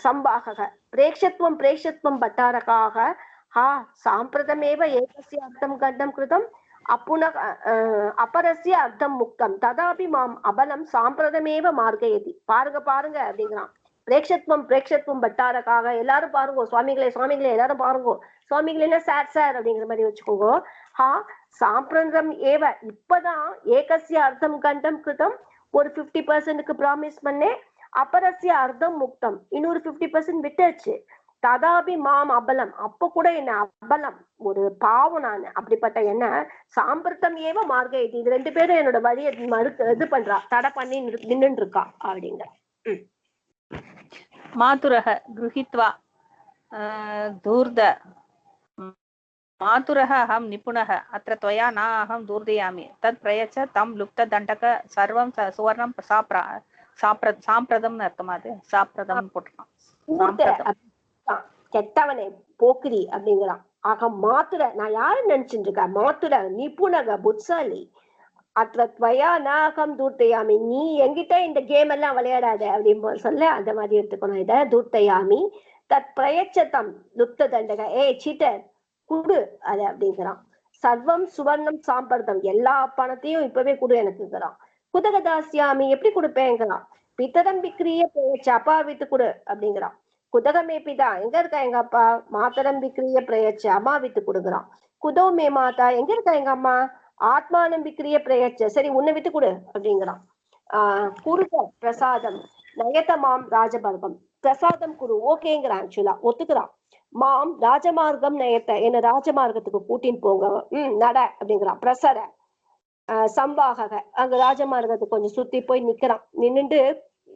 சம்பாகக பிரேக்ஷத்துவம் பட்டாரகாக ஹா சாம்பிரதமேவ ஏகஸ்ய அர்த்தம் கண்டம் கிருதம் அப்பரஸ்ய அர்த்தம் முக்தம் ததாபி மாம் அபலம் சாம்பிரதமேவ மார்கயதி. பாருங்க அப்படிங்கிறான். பிரேக்ஷத்துவம் பட்டாரக்காக, எல்லாரும் பாருங்க, சுவாமிகளே எல்லாரும் பாருங்க, சுவாமிகளே சார் அப்படிங்கிற மாதிரி வச்சுக்கோங்க. ஹா சாம்பிரதம் ஏவ, இப்பதான் ஏகஸ்ய அர்த்தம் கண்டம் கிருதம், ஒரு 50%க்கு ப்ராமிஸ் பண்ணேன். அப்பரஸ்ய அர்த்தம் முக்தம், இன்னொரு 50% விட்டாச்சு. ததாபி மாம் அபலம், அப்ப கூட என்ன அபலம், ஒரு பாவம் நான், அப்படிப்பட்ட என்ன சாம்பிரத்தம் ஏவ மார்க்க, இது 2 பேரும் என்னோட வழியை இது பண்றா, தடை பண்ணி நின்று இருக்கா அப்படிங்க. மாதுரக கிருஹித்வா தூர்த மாதுரக அகம் நிபுணக அத்திர त्वया न अहं दूर्दयामि तत् प्रयच्छ तं लुप्त दण्डक सर्वं सुवर्णं சாம்பிரதம் அர்த்தமா, அது சாம்பிரதம் போட்டுருக்கான். கெட்டவனே போக்கிரி அப்படிங்கிறான். ஆக மாத்துர, நான் யாரு நினைச்சுட்டு இருக்கேன், மாத்துர நிபுணக புட்சாலி, அத்த துவயா நாகம் தூர்த்தயாமி, நீ என்கிட்ட இந்த கேம் எல்லாம் விளையாடாத அப்படின்னு சொல்ல, அந்த மாதிரி எடுத்துக்கணும் இத. தூர்த்தயாமி தத் பிரயச்சதம் லுப்த தண்டக, சீட்டர் குடு அது அப்படிங்கிறான். சர்வம் சுவர்ணம் சாம்பிரதம், எல்லா பணத்தையும் இப்பவே குடு எனக்குங்கிறான். குதகதாசியாமி, எப்படி கொடுப்பேங்கிறான். பித்தரம் விக்ரிய பிரயச்ச, அப்பா வித்து குடு அப்படிங்கிறான். குதகமே பிதா, எங்க இருக்கா எங்க அப்பா. மாத்தரம் விக்ரிய பிரயச்ச, அம்மா வித்து கொடுக்குறான். குதோ மே மாதா, எங்க இருக்கா எங்க அம்மா. ஆத்மானம் விக்ரிய பிரயச்ச, சரி உன்னை வித்து கொடு அப்படிங்கிறான். குருக பிரசாதம் நயத்த மாம் ராஜமார்க்கம், பிரசாதம் குரு, ஓகேங்கிறான். ஆக்சுவலா ஒத்துக்கிறான். மாம் ராஜமார்க்கம் நயத்த, என்ன ராஜமார்க்கத்துக்கு கூட்டின்னு போங்க, நட அப்படிங்கிறான். பிரசர சம்பாகக, அங்க ராஜமார்க்கத்துக்கு கொஞ்சம் சுத்தி போய் நிக்கிறான். நின்னுட்டு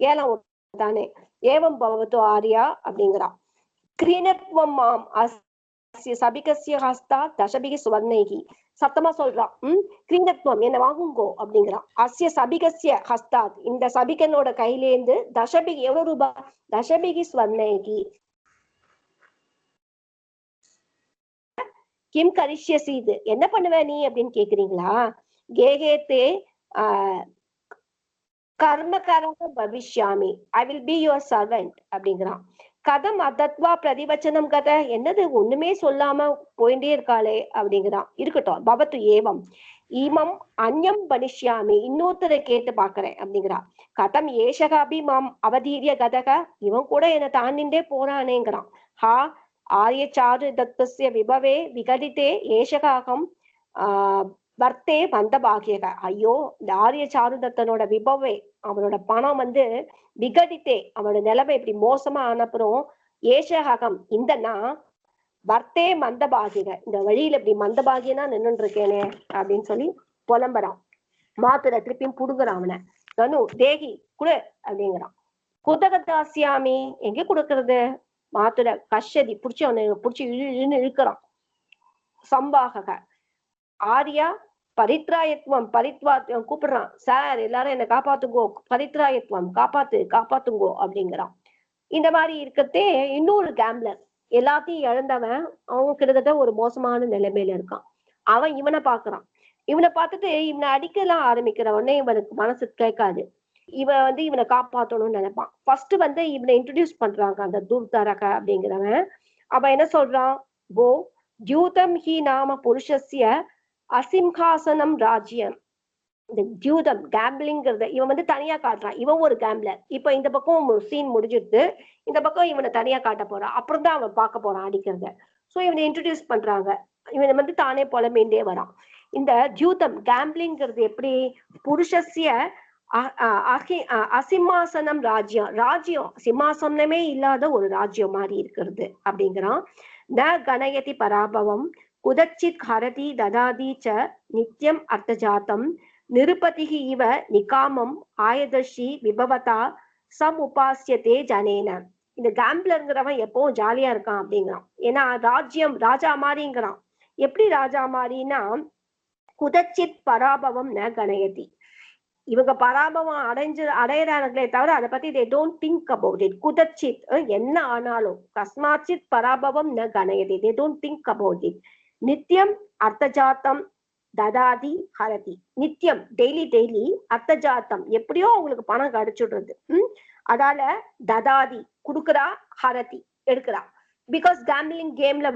ஏலம் தானே, ஏவம் பவத்து ஆரியா அப்படிங்கிறான். கிரீணத்வம் மாம் அஸ்ய சபிகஸ்ய ஹஸ்தா தசபிகி சுவர்ணைகி, சத்தமா சொல்றான். கிரீணத்வம், என்ன வாங்குங்கோ அப்படிங்கிறான். அஸ்ய சபிகஸ்ய ஹஸ்தாத், இந்த சபிகனோட கையிலேந்து தசபிகி, எவ்வளவு ரூபாய், தசபிகி ஸ்வர்ணைகி கிம் கரிஷ்யசி, இது என்ன பண்ணுவ நீ அப்படின்னு கேக்குறீங்களா. கேகேத்தே கர்மகாரக பவிஷ்யாமி, I will be your servant அப்படிங்கிறான். கதம் அதத்வா பிரதிவச்சனம் கத, என்னது ஒண்ணுமே சொல்லாம போயிட்டே இருக்காளே அப்படிங்கிறான். இருக்கட்டும், பவத்து ஏவம் ஈமம் அந்யம் பனிஷ்யாமி, இன்னொருத்தரை கேட்டு பாக்குறேன் அப்படிங்கிறான். கதம் ஏஷகாபி மாம் அவதீரிய கதக, இவன் கூட என்னை தாண்டிண்டே போறானேங்கிறான். ஹா ஆரிய சாரு தத்தஸ்ய விபவே விகதித்தே ஏஷகாகம் வர்த்தே வந்த பாகியக. ஐயோ, இந்த ஆரிய சாருதத்தனோட விபவே, அவனோட பணம் வந்து விகடித்தே, அவனோட நிலைமை இப்படி மோசமா ஆனப்புறம் ஏஷகம் இந்த நான் வர்த்தே மந்த பாகிக, இந்த வழியில இப்படி மந்த பாகியனா நின்னுட்டு இருக்கேனே அப்படின்னு சொல்லி புலம்புறான். மாத்துற திருப்பியும் புடுங்குறான் அவனை. தனு தேகி குடு அப்படிங்கிறான். குதகதாசியாமி, எங்க கொடுக்கறது? மாத்துட கஷதி புடிச்சு அவனை புடிச்சு இழுன்னு இழுக்கிறான். சம்பாகக ஆரியா பரித்ராயத்துவம் கூப்பிடுறான். சார் எல்லாரும் என்ன காப்பாத்துங்கோ, பரித்ராயத்துவம் காப்பாத்துங்கோ அப்படிங்கிறான். இந்த மாதிரி இருக்கத்தே இன்னொரு கேம்லர், எல்லாத்தையும் இழந்தவன், அவன் கிட்டத்தட்ட ஒரு மோசமான நிலைமையில இருக்கான். அவன் இவனை பாக்குறான். இவனை பார்த்துட்டு இவனை அடிக்கலாம் ஆரம்பிக்கிற உடனே இவனுக்கு மனசு கேட்காது. இவன் வந்து இவனை காப்பாத்தணும்னு நினைப்பான். ஃபர்ஸ்ட் வந்து இவனை இன்ட்ரடியூஸ் பண்றாங்க அந்த தூர்தரக அப்படிங்கிறவன். அவன் என்ன சொல்றான்? கோ தியூதம் ஹி நாம புருஷஸ்ய அசிம்ஹாசனம் ராஜ்யம். இந்த தியூதம் கேம்பிளிங்கிறத இவன் வந்து தனியா காட்டுறான். இவன் ஒரு கேம்ப்லர். இப்ப இந்த பக்கம் ஒரு சீன் முடிஞ்சிடுது, இந்த பக்கம் இவனை தனியா காட்ட போறான். அப்புறம் தான் அவன் பார்க்க போறான் அடிக்கிறத. சோ இவனை இன்ட்ரடியூஸ் பண்றாங்க. இவனை வந்து தானே புலம்பேண்டே வரான். இந்த தியூதம் கேம்பிளிங்கிறது எப்படி? புருஷஸ்ய அசிம்மாசனம் ராஜ்யம் சிம்மாசனமே இல்லாத ஒரு ராஜ்யம் மாதிரி இருக்கிறது அப்படிங்கிறான். ந கணயதி பராபவம் குதச்சித் ஹரதி ததாதி ச நித்யம் அர்த்தஜாத்தம் நிருபதிகி இவ நிகாமம் ஆயதர்ஷி விபவதா சம் உபாசியத்தே ஜனேன. இந்த கேம்பிளருங்கிறவன் எப்பவும் ஜாலியா இருக்கான் அப்படிங்கிறான். ஏன்னா ராஜ்யம் ராஜா மாதிரிங்கிறான். எப்படி ராஜா மாதிரின்னா, குதச்சித் பராபவம் ந கணயதி, இவங்க பராபவம் அடையிறாங்களே தவிர அதை பத்தி they don't think about it. குதச்சித் என்ன ஆனாலும் கஸ்மாச்சித் பராபவம் ந கணயதி, they don't think about it. நித்தியம் அர்த்தஜாத்தம் ததாதி ஹரதி, நித்தியம் டெய்லி அர்த்தஜாத்தம் எப்படியோ அவங்களுக்கு பணம் கிடைச்சிடுறது. அதால ததாதி குடுக்குறா, ஹரதி எடுக்கிறா. பிகாஸ் கேம்பிளிங் கேம்ல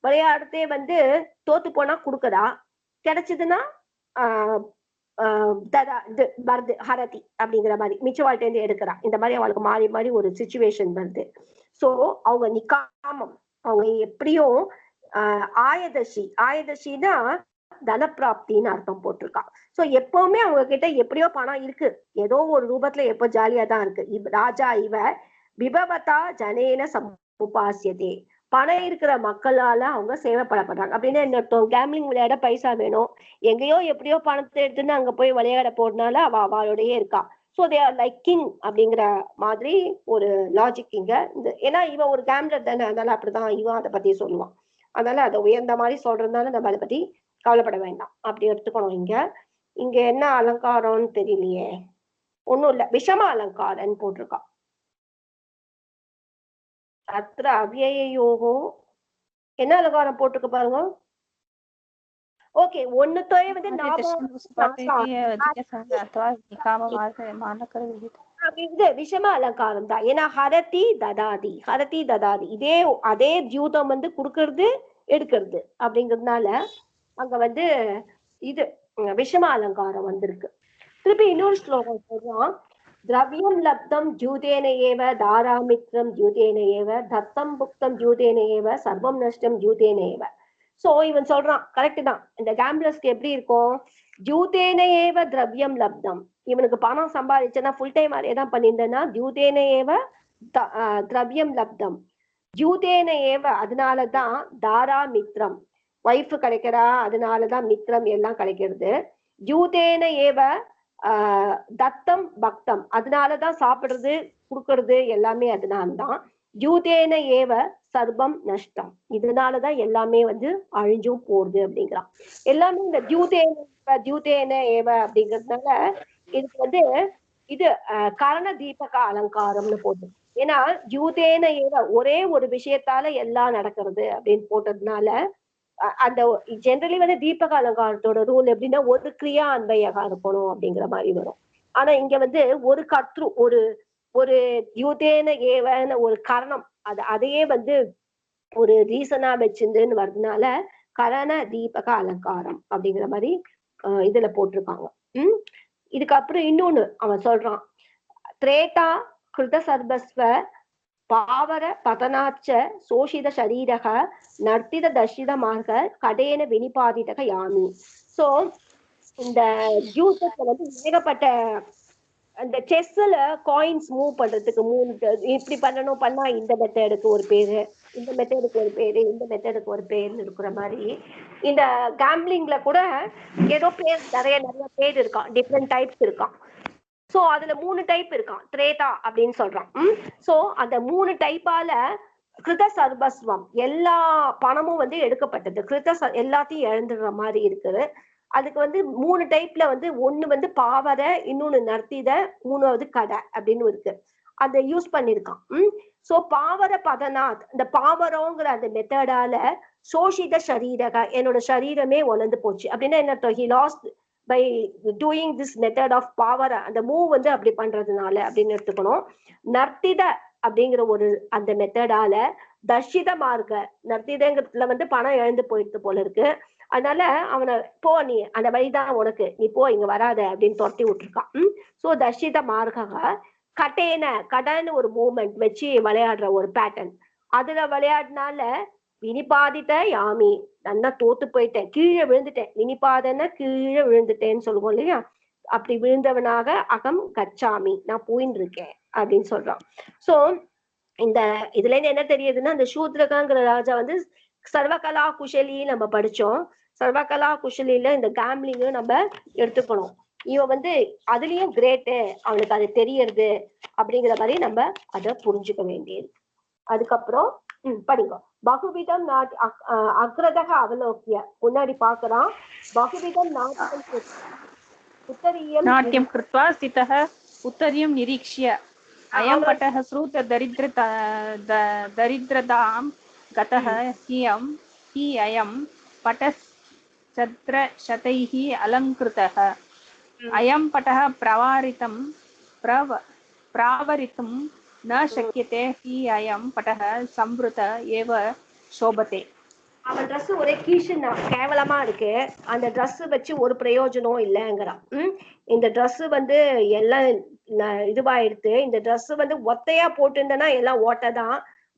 விளையாடுறதே வந்து தோத்து போனா குடுக்குறா, கிடைச்சதுன்னா வருது ஹரதி அப்படிங்கிற மாதிரி மிச்சவாழ்கிட்ட இருந்து எடுக்கிறா. இந்த மாதிரி அவளுக்கு மாறி மாறி ஒரு சிச்சுவேஷன் வருது. சோ அவங்க நிக்காமம், அவங்க எப்படியும் ஆயதர்ஷினா தனப்பிராப்தின்னு அர்த்தம் போட்டிருக்கா. சோ எப்பவுமே அவங்க கிட்ட எப்படியோ பணம் இருக்கு, ஏதோ ஒரு ரூபத்துல எப்போ ஜாலியா தான் இருக்கு. ராஜா இவ விபவதா ஜனேன சமுபாசியதே, பணம் இருக்கிற மக்களால அவங்க சேவைப்படப்படுறாங்க அப்படின்னு என்ன அர்த்தம்? கேம்பிளிங் விளையாட பைசா வேணும், எங்கேயோ எப்படியோ பணத்தை எடுத்துன்னு அங்க போய் விளையாட போறதுனால அவளோடயே இருக்கா. So they are like king அப்படிங்கிற மாதிரி ஒரு லாஜிக் இங்க. ஏன்னா இவன் ஒரு கேம்லர் தானே, அதனால அப்படிதான் இவன் அதை பத்தி சொல்லுவான். அதனால அதை உயர்ந்த மாதிரி சொல்றதுனால நம்ம அதை பத்தி கவலைப்பட வேண்டாம், அப்படி எடுத்துக்கணும். இங்க என்ன அலங்காரம்னு தெரியலையே, ஒண்ணும் இல்ல, விஷம அலங்காரன்னு போட்டிருக்கா. அத்திர அவ்யயோகோ என்ன அலங்காரம் போட்டிருக்கு பாருங்க. ஓகே, ஒண்ணுத்தோயே வந்து விஷம அலங்காரம் தான். ஏன்னா ஹரதி ததாதி அதே தியூதம் வந்து குடுக்கறது எடுக்கிறது அப்படிங்கிறதுனால அங்க வந்து இது விஷம அலங்காரம் வந்திருக்கு. திருப்பி இன்னொரு ஸ்லோகம் சொல்றான். திரவியம் லப்தம் ஜூதேன ஏவ தாராமித்ரம் ஜூதேன ஏவ தத்தம் புக்தம் ஜூதேன ஏவ சர்வம் நஷ்டம் ஜூதேன ஏவ. சோ இவன் சொல்றான், கரெக்ட் தான். இந்த கேம்பிளர்ஸ்க்கு எப்படி இருக்கும்? ஜூதேன ஏவ திரவியம் லப்தம், இவனுக்கு பணம் சம்பாதிச்சேன்னா ஃபுல் டைம் அதே தான் பண்ணியிருந்தேன்னா ஜூதேன ஏவ திரவியம் லப்தம் ஜூதேன ஏவ, அதனாலதான் தாரா மித்ரம் ஒய்ஃப் கிடைக்கிறா, அதனாலதான் மித்ரம் எல்லாம் கிடைக்கிறது. ஜூதேன ஏவ தத்தம் பக்தம், அதனாலதான் சாப்பிடுறது குடுக்கறது எல்லாமே அதனால்தான். ஜூதேன ஏவ சர்வம் நஷ்டம், இதனாலதான் எல்லாமே வந்து அழிஞ்சும் போறது அப்படிங்கிறான். எல்லாமே இந்த ஜூதேன ஏவ அப்படிங்கிறதுனால இதுக்கு வந்து இது கரண தீபக அலங்காரம்னு போட்டு, ஏன்னா ஜூதேன ஏவ ஒரே ஒரு விஷயத்தால எல்லாம் நடக்கிறது அப்படின்னு போட்டதுனால அந்த ஜெனரலி வந்து தீபக அலங்காரத்தோட ரூல் எப்படின்னா ஒரு கிரியா அன்பையாக இருக்கணும் அப்படிங்கிற மாதிரி வரும். ஆனா இங்க வந்து ஒரு கத்ரு ஒரு யூதேன ஏவன ஒரு கரணம், அதையே வந்து ஒரு ரீசனா வச்சிருந்துன்னு வர்றதுனால கரண தீபக அலங்காரம் அப்படிங்கிற மாதிரி இதுல போட்டிருக்காங்க. இதுக்கப்புறம் இன்னொன்னு அவன் சொல்றான். திரேதா கிருத சர்பஸ்வ பாவர பதனாச்ச சோஷித சரீரக நர்த்தித தர்ஷித மார்க கடேன வினிபாதிதக யாமி. சோ இந்த ஜூசஸ்ல வந்து ஏகப்பட்ட அந்த செஸ்ல காயின்ஸ் மூவ் பண்றதுக்கு இப்படி பண்ணா இந்த மெத்தடுக்கு ஒரு பேரு, இந்த மெத்தடுக்கு ஒரு பேரு, இந்த மெத்தடுக்கு ஒரு பேர்னு இருக்கிற மாதிரி இந்த கேம்பிளிங்ல கூட ஏதோ பேர் நிறைய பேர் இருக்கான், டிஃப்ரெண்ட் டைப்ஸ் இருக்கான். சோ அதுல 3 டைப் இருக்கான், திரேதா அப்படின்னு சொல்றான். சோ அந்த 3 டைப்பால கிருத சர்வஸ்வம் எல்லா பணமும் வந்து எடுக்கப்பட்டது, எல்லாத்தையும் இழந்துடுற மாதிரி இருக்குது. அதுக்கு வந்து 3 டைப்ல வந்து ஒண்ணு வந்து பாவர, இன்னொன்னு நர்த்தித, மூணாவது கடை அப்படின்னு இருக்கு. அதை யூஸ் பண்ணிருக்கான். சோ பாவர பதநாத், இந்த பாவரோங்கிற அந்த மெத்தடால சோஷித சரீரக, என்னோட சரீரமே உலர்ந்து போச்சு அப்படின்னா என்ன, he lost by doing this method of power, அந்த மூவ் வந்து அப்படி பண்றதுனால அப்படின்னு எடுத்துக்கணும். நர்த்தித அப்படிங்கிற ஒரு அந்த மெத்தடால தர்ஷித மார்க்க, நர்த்திதங்கிறதுல வந்து பணம் இழந்து போயிட்டு போல இருக்கு, அதனால அவனை போ, நீ அந்த வழிதான் உனக்கு, நீ போ, இங்க வராத அப்படின்னு துரத்தி விட்டுருக்கான். சோ தர்ஷித மார்க்க கட்டேன, கடன்னு ஒரு மூவ்மெண்ட் வச்சு விளையாடுற ஒரு பேட்டர்ன், அதுல விளையாடினால வினிபாதித்த யாமி, நல்லா தோத்து போயிட்டேன், கீழே விழுந்துட்டேன், வினிபாதன கீழே விழுந்துட்டேன்னு சொல்லுவோம் இல்லையா, அப்படி விழுந்தவனாக அகம் கச்சாமி, நான் போயின்னு இருக்கேன் அப்படின்னு சொல்றான். சோ இந்த இதுல இருந்து என்ன தெரியுதுன்னா, அந்த சூத்ரகாங்கிற ராஜா வந்து சர்வகலா குஷலி நம்ம படிச்சோம். சர்வகலா குஷலியில இந்த கேம்லிங்கும் நம்ம எடுத்துக்கணும். இவன் வந்து அதுலயும் கிரேட்டு, அவனுக்கு அது தெரியறது அப்படிங்கிற மாதிரி நம்ம அதை புரிஞ்சுக்க வேண்டியது. அதுக்கப்புறம் படிங்க. பகுவிதம் அக்ரதக அவலோக்கிய, முன்னாடி பாக்குறான். பகுவிதம் நாட்டியம் கிருத்வா ஸ்திதः உத்தரியம் நிரீக்ஷ்ய அயம் பட்டः ஸ்ரூத தரித்ரதாம் கதः ஹி அயம் பட்டச்சத்ர சதைः அலங்கிருதः அயம் பட்டः பிராவரித்தும் ந சக்கியதே ஹி அயம் பட்டः சம்ருத ஏவ சோபதே. அவன் ட்ரெஸ் ஒரே கீஷுன்னா கேவலமா இருக்கு, அந்த ட்ரெஸ் வச்சு ஒரு பிரயோஜனம் இல்லைங்கிறான். இந்த ட்ரெஸ் வந்து எல்லாம் இதுவாயிடுத்து, இந்த ட்ரெஸ் வந்து ஒத்தையா போட்டுருந்தனா எல்லாம் ஓட்டதான்,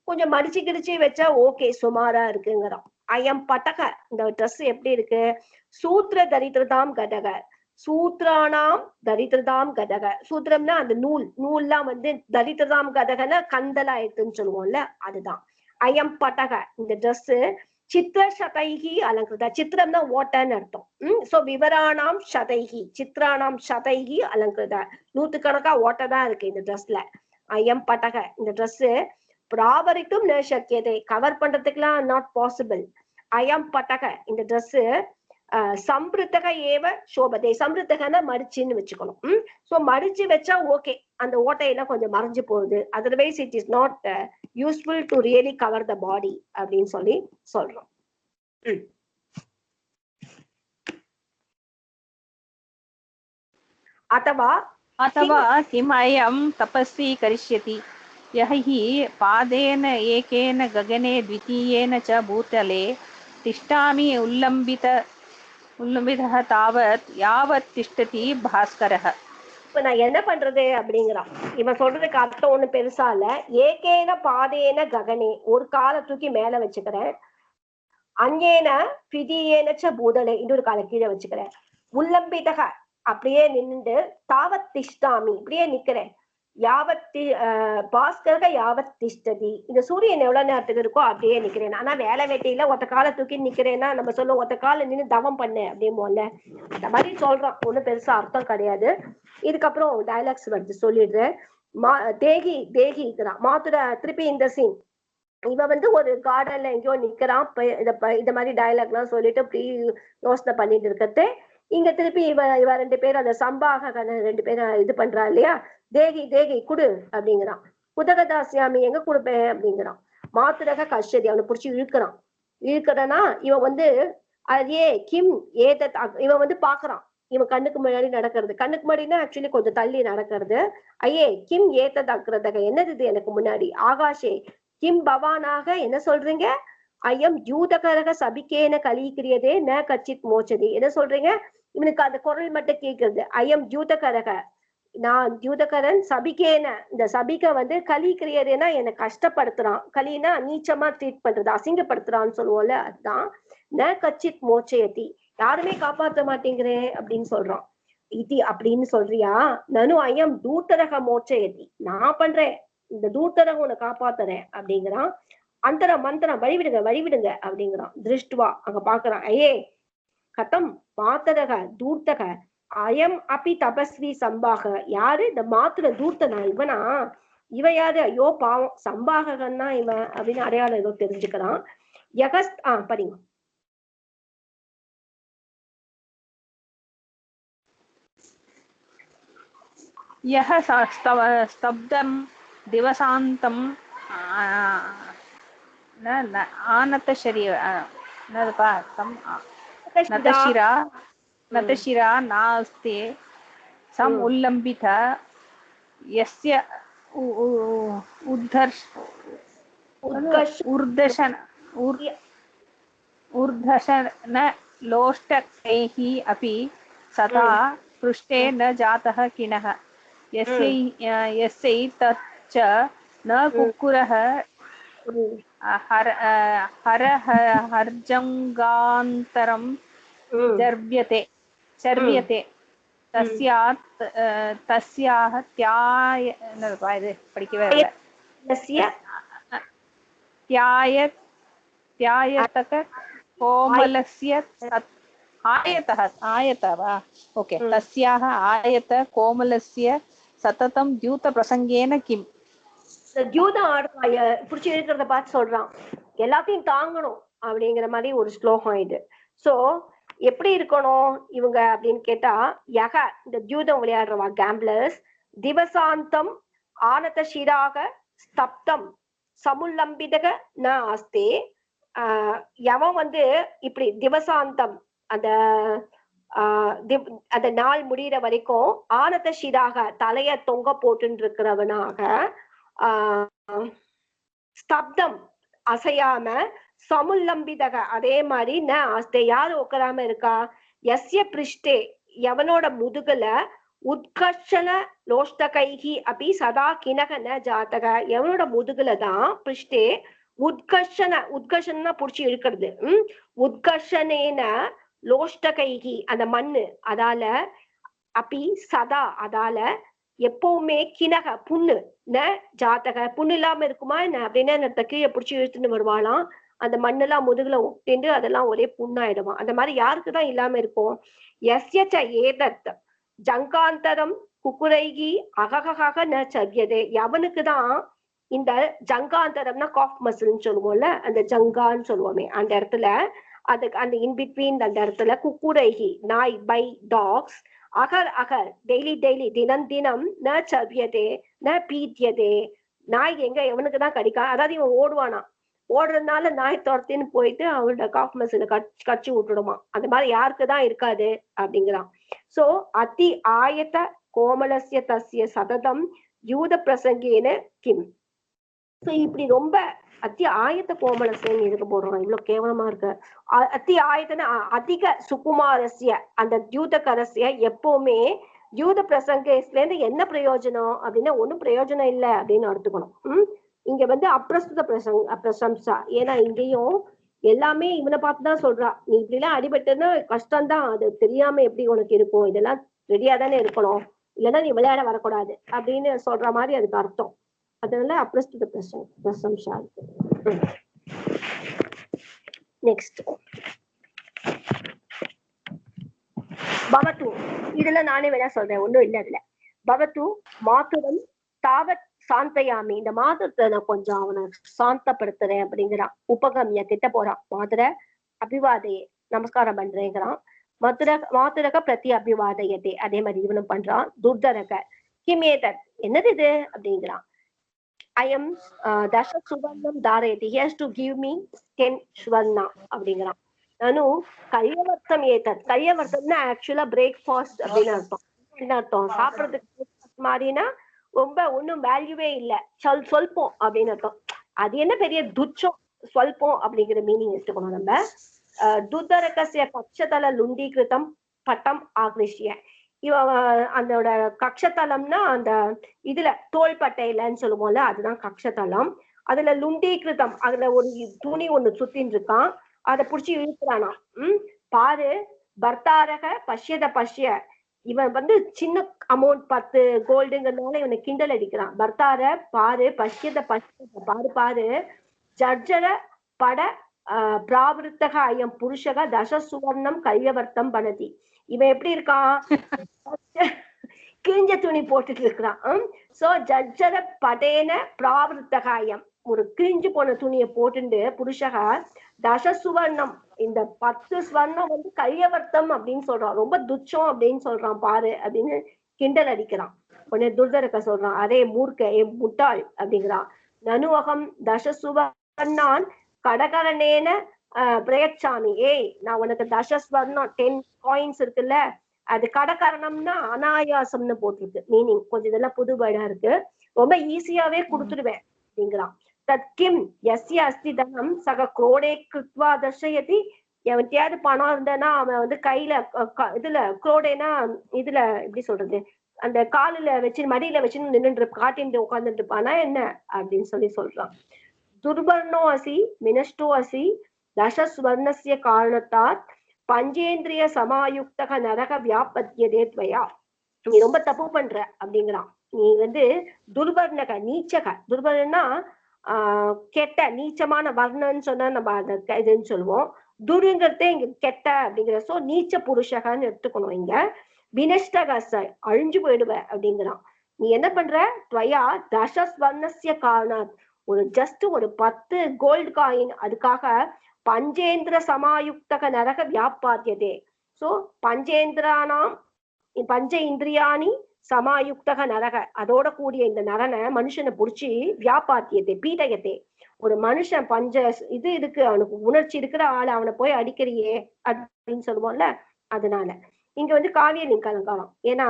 கொஞ்சம் மடிச்சு கிடிச்சு வச்சா ஓகே சுமாரா இருக்குங்கிறான். அயம் பட்டக, இந்த ட்ரெஸ் எப்படி இருக்கு, சூத்திர தரித்திரதாம் கடக, சூத்ரானாம் தரித்திரதாம் கடக, சூத்திரம்னா அந்த நூல்லாம் வந்து தரித்திரதாம் கடகன்னா கந்தலாயிடுதுன்னு சொல்லுவோம்ல, அதுதான் அயம் பட்டக. இந்த ட்ரெஸ் சித்திர சதைகி அலங்கிருதா, சித்திரம்னா ஓட்டன்னு அர்த்தம். சோ விவரானாம் சதைகி, சித்ரானாம் சதைகி அலங்கிருதா, நூத்துக்கணக்கா ஓட்டதான் இருக்கு இந்த ட்ரெஸ்ல. அயம் பட்டக, இந்த ட்ரெஸ் பிராவரித்தும் ந சக்கியதை, கவர் பண்றதுக்குலாம் நாட் பாசிபிள். அயம் பட்டக, இந்த ட்ரெஸ் சம்பிருத்தக ஏவ சோபதை, சம்பிருத்தகன்னா மடிச்சுன்னு வச்சுக்கணும். சோ மடிச்சு வச்சா ஓகே, அந்த ஓட்டையெல்லாம் கொஞ்சம் மறைஞ்சு போகுது, otherwise it is not useful to really cover the body அப்படின்னு சொல்லி சொல்றோம். अथवा किम अयं तपस्वी करिष्यति यः हि पादेन एकेन गगने द्वितीयेन च भूतले तिष्ठामि उल्लम्बितः तावत् यावत् तिष्ठति भास्करः. இப்ப நான் என்ன பண்றது அப்படிங்கிறான். இவன் சொல்றதுக்கு அர்த்தம் ஒண்ணு பெருசா இல்ல. ஏகேன பாதேன ககனே, ஒரு காலை தூக்கி மேல வச்சுக்கிறேன், அங்கேன பிதியேனச்ச பூதலே, இன்னொரு காலை கீழே வச்சுக்கிறேன், உல்லம்பிதக அப்படியே நின்று, தாவத் திஷ்டாமி இப்படியே நிக்கிறேன், யாவத்தி பாஸ்கரக யாவத் திஷ்டதி, இந்த சூரியன் எவ்வளவு நேரத்துக்கு இருக்கோ அப்படியே நிக்கிறேன். ஆனா வேலை வெட்டியில ஒத்த காலை தூக்கி நிக்கிறேன்னா நம்ம சொல்லுவோம் ஒத்த காலை நின்று தவம் பண்ணு அப்படிம்போல, அந்த மாதிரி சொல்றான், ஒண்ணு பெருசா அர்த்தம் கிடையாது. இதுக்கப்புறம் டைலாக்ஸ் வந்து சொல்லிடுறேன். தேகி தேகிக்கிறான் மாத்துட திருப்பி இந்த சீன், இவன் வந்து ஒரு கார்டன்ல எங்கேயோ நிக்கிறான், இந்த மாதிரி டைலாக் எல்லாம் சொல்லிட்டு இப்படி யோசனை பண்ணிட்டு இருக்கிறது. இங்க திருப்பி இவ ரெண்டு பேரும் அந்த சம்பாக ரெண்டு பேரும் இது பண்றா இல்லையா, தேகி தேகி குடு அப்படிங்கிறான். புதகதாசியாமி எங்க கொடுப்பேன் அப்படிங்கிறான். மாத்துரக கஷ்டதி, அவனை பிடிச்சி இழுக்கிறனா இவன் வந்து அதே கிம் ஏத, இவன் வந்து பாக்குறான், இவன் கண்ணுக்கு முன்னாடி நடக்கிறது, கண்ணுக்கு முன்னாடினா ஆக்சுவலி கொஞ்சம் தள்ளி நடக்கிறது. ஐயே கிம் ஏத்தது அக்ரதக, என்னது இது எனக்கு முன்னாடி, ஆகாஷே கிம் பவானாக, என்ன சொல்றீங்க, ஐயம் யூதகரக சபிக்கேன கலிக்கிறியதே ந கச்சித் மோச்சதி, என்ன சொல்றீங்க, இவனுக்கு அந்த குரல் மட்டும் கேட்கிறது, ஐயம் யூதகரக நான் தியூதகரன் சபிக்கேன இந்த சபிக்க வந்து கலி கிரியதுன்னா என்னை கஷ்டப்படுத்துறான், கலினா நீச்சமா ட்ரீட் பண்றது, அசிங்கப்படுத்துறான்னு சொல்லுவோம்ல, அதுதான். ந கச்சித் மோச்சயதி, யாருமே காப்பாற்ற மாட்டேங்கிறேன் அப்படின்னு சொல்றான். இது அப்படின்னு சொல்றியா? நனு ஐயம் தூத்தரக மோச்சயதி, நான் பண்றேன், இந்த தூத்தரகம் உன்னை காப்பாத்துறேன் அப்படிங்கிறான். அந்தர மந்திரம் வழிவிடுங்க அப்படிங்கிறான். திருஷ்டுவா அங்க பாக்குறான், ஐயே கதம் மாத்தரக தூர்த்தக அயம் அப்பி தபஸ்வி சம்பாக, யாரு இந்த மாத்துர தூர்த்தனா, இவனா, இவன் யாரு, ஐயோ பாவம் சம்பாகன்னா இவன் அப்படின்னு அடையாளம் ஏதோ தெரிஞ்சுக்கிறான். யகஸ்த் படிங்க. யஹ ஸ்தப்தம் திவசாந்தம் ஆனத ஷரீர நதபா தம் நதஷிரா நதஷிரா நாஸ்தே சம் உல்லம்பித யஸ்ய உர்தஷன லோஷ்டகைஹி அபி சதா पृष्ठे न जातः किनः यस्यै तच्च न कुक्कुरः हर्जङ्गान्तरं चर्व्यते तस्याः त्यायतक कोमलस्य तस्याः आयत कोमलस्य सततं द्यूत प्रसंगेन किम्. தியூதம் ஆடுவாய புடிச்சு இருக்கிறத பார்த்து சொல்றான், எல்லாத்தையும் தாங்கணும் அப்படிங்கிற மாதிரி ஒரு ஸ்லோகம் இது. சோ எப்படி இருக்கணும் இவங்க அப்படின்னு கேட்டா, யக இந்த தியூதம் விளையாடுறவா கேம்பிளர்ஸ், திவசாந்தம் ஆனத ஷிராக ஸ்தப்தம் சமுல்லம்பிதக ந ஆஸ்தே, எவன் வந்து இப்படி திவசாந்தம் அந்த அந்த நாள் முடிகிற வரைக்கும் ஆனத ஷிராக தலைய தொங்க போட்டு இருக்கிறவனாக, ஸ்தப்தம் அசையாம, சமுல்லம்பிதக அதே மாதிரி ந ஆஸ்தே யாரு உட்காராம இருக்கா, எஸ்ய பிருஷ்டே எவனோட முதுகுல, உத்கர்ஷன லோஷ்டகைஹி அபி சதா கிணக ந ஜாதக எவனோட முதுகுல தான் பிருஷ்டே உத்கர்ஷனா புடிச்சு இழுக்கிறது, உத்கர்ஷனேன லோஷ்டகைஹி அந்த மண்ணு அதால, அப்பி சதா அதால எப்பவுமே கிணக புண்ணு ந ஜாத்தக புண்ணு இல்லாம இருக்குமா என்ன அப்படின்னா அந்த கீழே பிடிச்சி இழுத்துன்னு வருவாளாம், அந்த மண்ணெல்லாம் முதுகுல ஒட்டிண்டு அதெல்லாம் ஒரே புண்ணாயிடுமா. அந்த மாதிரி யாருக்குதான் இல்லாம இருக்கும். எஸ்யச்ச ஏதத் ஜங்காந்தரம் குக்குரைகி அககக ந சவ்யதே, எவனுக்குதான் இந்த ஜங்காந்தரம்னா காஃப் மசில்னு சொல்லுவோம்ல, அந்த ஜங்கான்னு சொல்லுவோமே அந்த இடத்துல, அதுக்கு அந்த இன்பிட்வீன் அந்த இடத்துல குக்குரைகி நாய் பை டாக்ஸ், அகர் அகர் டெய்லி தினம் தினம் ந சவ்யதே ந பீத்தியதே, நாய் எங்க எவனுக்குதான் கடிக்கா, அதாவது இவன் ஓடுவானா, ஓடுறதுனால நாய் துரத்தின்னு போயிட்டு அவனோட காஃப் மசில கட்சி விட்டுடுமா. அந்த மாதிரி யாருக்குதான் இருக்காது அப்படிங்கிறான். சோ அதி ஆயத்த கோமலசிய தஸ்ய சததம் யூத பிரசங்கேன கிம். சோ இப்படி ரொம்ப அத்தி ஆயத்த கோமலசியன்னு இருக்க போடுறோம், இவ்வளவு கேவலமா இருக்கு. அத்தி ஆயத்தன அதிக சுகுமாரஸ்ய அந்த யூதகரஸ்ய எப்பவுமே யூத பிரசங்கேஸ்ல இருந்து என்ன பிரயோஜனம் அப்படின்னா ஒன்னும் பிரயோஜனம் இல்லை அப்படின்னு எடுத்துக்கணும். இங்க வந்து அப்பிரஸ்துத பிரசம்சா, ஏன்னா இங்கேயும் எல்லாமே இவனை பார்த்துதான் சொல்றா, நீ இப்படி எல்லாம் அடிபட்டுன்னா கஷ்டம்தான், அது தெரியாம எப்படி உனக்கு இருக்கும், இதெல்லாம் ரெடியா தானே இருக்கணும், இல்லைன்னா நீ விளையாட வரக்கூடாது அப்படின்னு சொல்ற மாதிரி அதுக்கு அர்த்தம். அதனால அப்பிரஸ்துத பிரசம்சா இருக்கு. நெக்ஸ்ட் பவத்து, இதுல நானே வேணா சொல்றேன், ஒண்ணும் இல்லை அதுல. பவத்து மாத்துரம் தாவத் சாந்தையாமி, இந்த மாதத்தை நான் கொஞ்சம் அவனை சாந்தப்படுத்துறேன் அப்படிங்கிறான். உபகம்ய கிட்ட போறான், மாதுர அபிவாதையே நமஸ்காரம் பண்றேங்கிறான். மாத்துரக பிரதி அபிவாதையதே அதே மாதிரி இவனும் பண்றான். துர்தரக கிமேதத் என்னது இது அப்படிங்கிறான். IIM Dasha சுவர்ணம் தாரயதி, he has to give me 10 Swarna அப்படிங்கிறான். நானும் கல்யவர்த்தம் ஏதத், கல்யவர்த்தம்னா ஆக்சுவலா பிரேக்ஃபாஸ்ட் அப்படின்னு அர்த்தம். என்ன அர்த்தம், சாப்பிடறதுக்கு மாதிரினா ரொம்ப ஒன்னும் வேல்யூவே இல்ல, சொல்பம் அப்படின்னு அர்த்தம். அது என்ன பெரிய துச்சம், சொல்பம் அப்படிங்கிற மீனிங் எடுத்துக்கணும் நம்ம. துத்தரகசிய கச்சதல லுண்டீகிருதம் பட்டம் ஆக்ரிஷ்ய, இவன் அதோட கக்ஷதலம்னா அந்த இதுல தோள்பட்டையிலன்னு சொல்லுவோம்ல, அதுதான் கக்ஷதலம். அதுல லுண்டீகிருதம், அதுல ஒரு துணி ஒண்ணு சுத்தின்னு இருக்கான், அதை புடிச்சு இழுக்கிறானா. பாரு பர்த்தாரக பஷ்யத பஷ்ய. இவன் வந்து சின்ன அமௌண்ட் 10 கோல்டுங்கிறதுனால இவனை கிண்டல் அடிக்கிறான். பர்த்தார பாரு, பஷ்யத பஷ்ய பாரு பாரு, ஜர்ஜர பட பிராவிருத்தக அயம் புருஷக தச சுவர்ணம் கல்யவர்த்தம் பனதி. இவன் எப்படி இருக்கான், கிழிஞ்ச துணி போட்டுட்டு இருக்கிறான். சோ ஜர்ஜர படேன பிராவிருத்தகாயம், ஒரு கிழிஞ்சு போன துணியை போட்டுண்டு புருஷக தச சுவர்ணம், இந்த 10 ஸ்வர்ணம் வந்து கல்யவர்த்தம் அப்படின்னு சொல்றான், ரொம்ப துச்சம் அப்படின்னு சொல்றான் பாரு அப்படின்னு கிண்டல் அடிக்கிறான். உடனே துர்தரக சொல்றான், அதே மூர்க்க ஏ முட்டாள் அப்படிங்கிறான். நனுவகம் தச சுவர்ணான் கடகரணேன பிரயச்சாமி. ஏய் நான் உனக்கு தசஸ்வர்ணம் 10 காயின்ஸ் இருக்குல்ல, அது கடகரணம்னா அனாயாசம்னு போட்டிருக்கு மீனிங். கொஞ்சம் இதெல்லாம் புது வேர்டா இருக்கு, ரொம்ப ஈஸியாவே கொடுத்துடுவேன் அப்படிங்கிறான். தத்கிம் எஸ்ய அஸ்தி தனம் சக குரோடே கிருத்வா தர்ஷயதி. எவன்கிட்டயாவது பணம் இருந்தனா அவன் வந்து கையில இதுல குரோடேனா இதுல எப்படி சொல்றது, அந்த காலில வச்சு மடியில வச்சு நின்றுட்டு காட்டிட்டு உட்கார்ந்துட்டு இருப்பானா என்ன அப்படின்னு சொல்றான். துர்வர்ணோ அசி மினஷ்டோ அசி தசஸ்வர்ணஸ்ய காரணத்தாத் பஞ்சேந்திரிய சமாயுக்தக நரக வியாபத்தியதே துவயா. நீ ரொம்ப தப்பு பண்ற அப்படிங்கிறான். நீ வந்து துர்வர்ணக நீச்சக, துர்வர்ணா கெட்ட நீச்சமான வர்ணன்னு சொன்னா நம்ம அதை இதுன்னு சொல்லுவோம். துருங்கிறதே இங்க கெட்ட அப்படிங்கிற, சோ நீச்ச புருஷகன்னு எடுத்துக்கணும். இங்க வினஷ்டகச அழிஞ்சு போயிடுவ அப்படிங்கிறான். நீ என்ன பண்ற, துவயா தசஸ்வர்ணஸ்ய காரணாத், ஒரு ஜஸ்ட் ஒரு 10 கோல்டு காயின், அதுக்காக பஞ்சேந்திர சமாயுக்தக நரக வியாபாத்தியதே. சோ பஞ்சேந்திரானாம் பஞ்ச இந்திரியாணி சமாயுக்தக நரக, அதோட கூடிய இந்த நரனை மனுஷனை புடிச்சு வியாபாத்தியத்தை பீடயத்தை, ஒரு மனுஷன் பஞ்ச இது இருக்கு அவனுக்கு உணர்ச்சி இருக்கிற ஆளு அவனை போய் அடிக்கிறியே அப்படின்னு சொல்லுவோம்ல, அதனால இங்க வந்து காவிய லிங்க அலங்காரம். ஏன்னா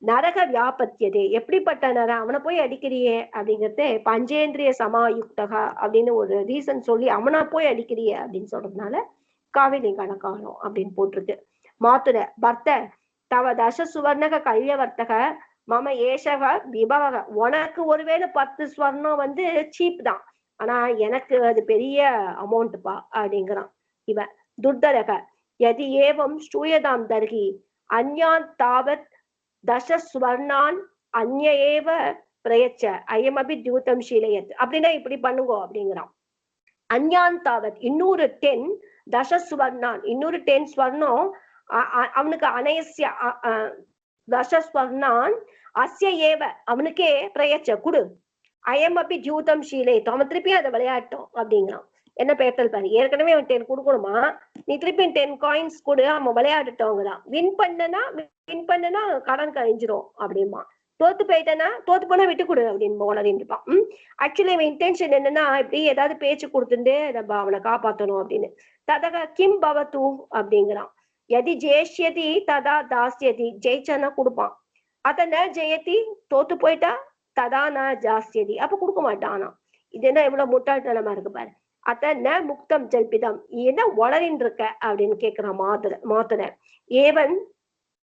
நரக வியாபத்தியதே, எப்படிப்பட்ட நரன் அவனை போய் அடிக்கிறியே அப்படிங்கிறது பஞ்சேந்திரிய சமாயுக்தகா அப்படின்னு ஒரு ரீசன் சொல்லி அவனா போய் அடிக்கிறியே அப்படின்னு சொல்றதுனால காவிலிங்க அலங்காரம் அப்படின்னு போட்டிருக்கு. மாத்துர பர்த்த தவ தச சுவர்ணக கல்யவர்த்தக மம ஏஷக விபவக. உனக்கு ஒருவேளை 10 ஸ்வர்ணம் வந்து சீப் தான், ஆனா எனக்கு அது பெரிய அமௌண்ட்பா அப்படிங்கிறான் இவன். துர்தரக யதி ஏவம் ஸ்ரூயதாம் தர்கி அந்யான் தாவத் தசஸ்வர்ணான் அந்ய ஏவ பிரயச்ச அயமபி தியூதம் ஷீலயத். அப்படின்னா இப்படி பண்ணுங்க அப்படிங்கிறான். அந்யான் தாவத் இன்னொரு 10 தசஸ்வர்ணான், இன்னொரு 10 ஸ்வர்ணம் அவனுக்கு அனயசிய தசஸ்வர்ணான் அஸ்ய ஏவ அவனுக்கே பிரயச்ச குடு, அயமபி தியூதம் ஷீலயத், அவன் திருப்பி அதை விளையாட்டும் அப்படிங்கிறான். என்ன பேட்டல் பாரு, ஏற்கனவே அவன் 10 கொடுக்கணுமா, நீ திருப்பி 10 காயின்ஸ் கொடு, அவன் விளையாட்டுட்டவங்கதான். வின் பண்ணனா கடன் கழிஞ்சிரும் அப்படிமா, தோத்து போனா விட்டு கொடு அப்படின்னு உளறிட்டுப்பான். ஆக்சுவலி அவன் இன்டென்ஷன் என்னன்னா, இப்படி ஏதாவது பேச்சு கொடுத்துட்டு நம்ம அவனை காப்பாத்தணும் அப்படின்னு. ததக கிம் பவத்து அப்படிங்கிறான். எதி ஜெயிஷ்யதி ததா தாஸ்யதி, ஜெயிச்சானா கொடுப்பான். அதன ஜெயதி தோத்து போயிட்டா ததா ந ஜாஸ்யதி, அப்ப கொடுக்க மாட்டானா. இது என்ன எவ்வளவு முட்டாள்தனமா இருக்கு பாரு. அத ந முக்தம் ஜல்பிதம், என்ன உளறின் இருக்க அப்படின்னு கேக்குறான் மாத்துர. ஏவன்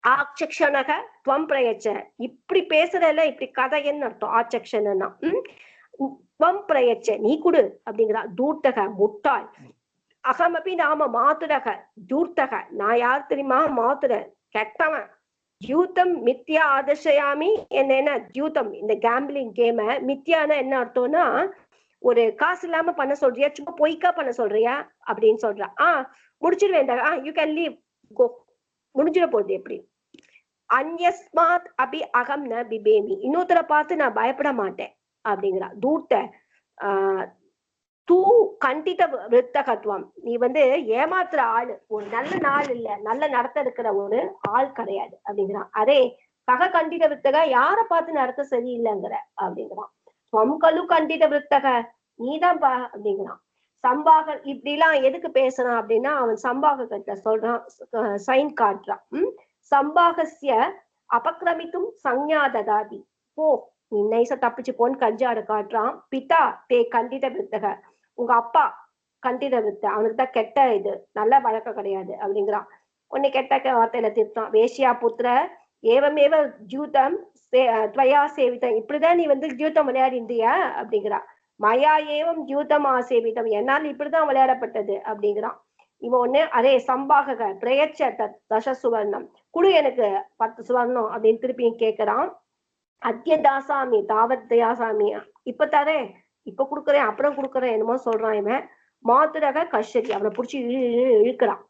ஆச்சக்ஷணக துவம் பிரயச்ச, இப்படி பேசுறல இப்படி கதைன்னு அர்த்தம். ஆச்சக்ஷனா துவம் பிரயச்ச நீ குடு அப்படிங்கிறான். தூர்த்தக முட்டாள். அகமபி நாம மாத்துரக தூர்த்தக, நான் யார் தெரியுமா, மாத்துர கெட்டவன். தியூதம் மித்யா ஆதர்ஷயாமி, என்ன தியூதம் இந்த கேம்பிளிங் கேம மித்யான என்ன அர்த்தம்னா, ஒரு காசு இல்லாம பண்ண சொல்றியா, சும்மா பொய்க்கா பண்ண சொல்றியா அப்படின்னு சொல்றா. முடிச்சிருவேன், யூ கேன் லீவ் கோ, முடிஞ்சிட போகுது எப்படி. அன்யஸ்மாத் அபி அகம் ந பிபேமி, இன்னொருத்தரை பார்த்து நான் பயப்பட மாட்டேன் அப்படிங்கிறா. தூர்த்த தூ கண்டித விருத்தகத்துவம், நீ வந்து ஏமாத்துற ஆளு, ஒரு நல்ல நாள் இல்ல, நல்ல நடத்த இருக்கிற ஒரு ஆள் கிடையாது அப்படிங்கிறான். அதே கக கண்டித விருத்தக, யார பார்த்து நடத்த சரியில்லைங்கிற அப்படிங்கிறான். ஸ்வம்கலு கண்டித விருத்தக, நீதான்பா அப்படிங்கிறான். சம்பாக இப்படி எல்லாம் எதுக்கு பேசுறான் அப்படின்னா, அவன் சம்பாக கிட்ட சொல்றான், சைன் காட்டுறான். சம்பாகசிய அபக்கிரமித்தும் சஞ்ஞா ததாதி, போ நீ நைச தப்பிச்சு போன்னு கஞ்சாட காட்டுறான். பிதா தே கண்டித விருத்தக, உங்க அப்பா கண்டித விருத்த, அவனுக்கு தான் கெட்ட இது, நல்ல வழக்கம் கிடையாது அப்படிங்கிறான். உன்னை கெட்ட வார்த்தையில திருத்தான். வேஷ்யா புத்திர ஏவமேவ ஜூதம் துவயா சேவிதம், இப்படிதான் நீ வந்து ஜூதம் விளையாடிந்தியா அப்படிங்கிறா. மயா ஏவம் ஜூதம் ஆசேவிதம், என்னால் இப்படிதான் விளையாடப்பட்டது அப்படிங்கிறான். இவன் ஒண்ணு அரே சம்பாகக பிரயச்ச தச சுவர்ணம், குழு எனக்கு 10 சுவர்ணம் அப்படின்னு திருப்பியும் கேட்கிறான். அத்தியதாசாமி தாவத் தயாசாமி, இப்ப தரேன், இப்ப குடுக்குறேன், அப்புறம் குடுக்குறேன் என்னமோ சொல்றான் இவன். மாத்துரக கஷரி, அவனை புடிச்சு இழுக்கிறான்.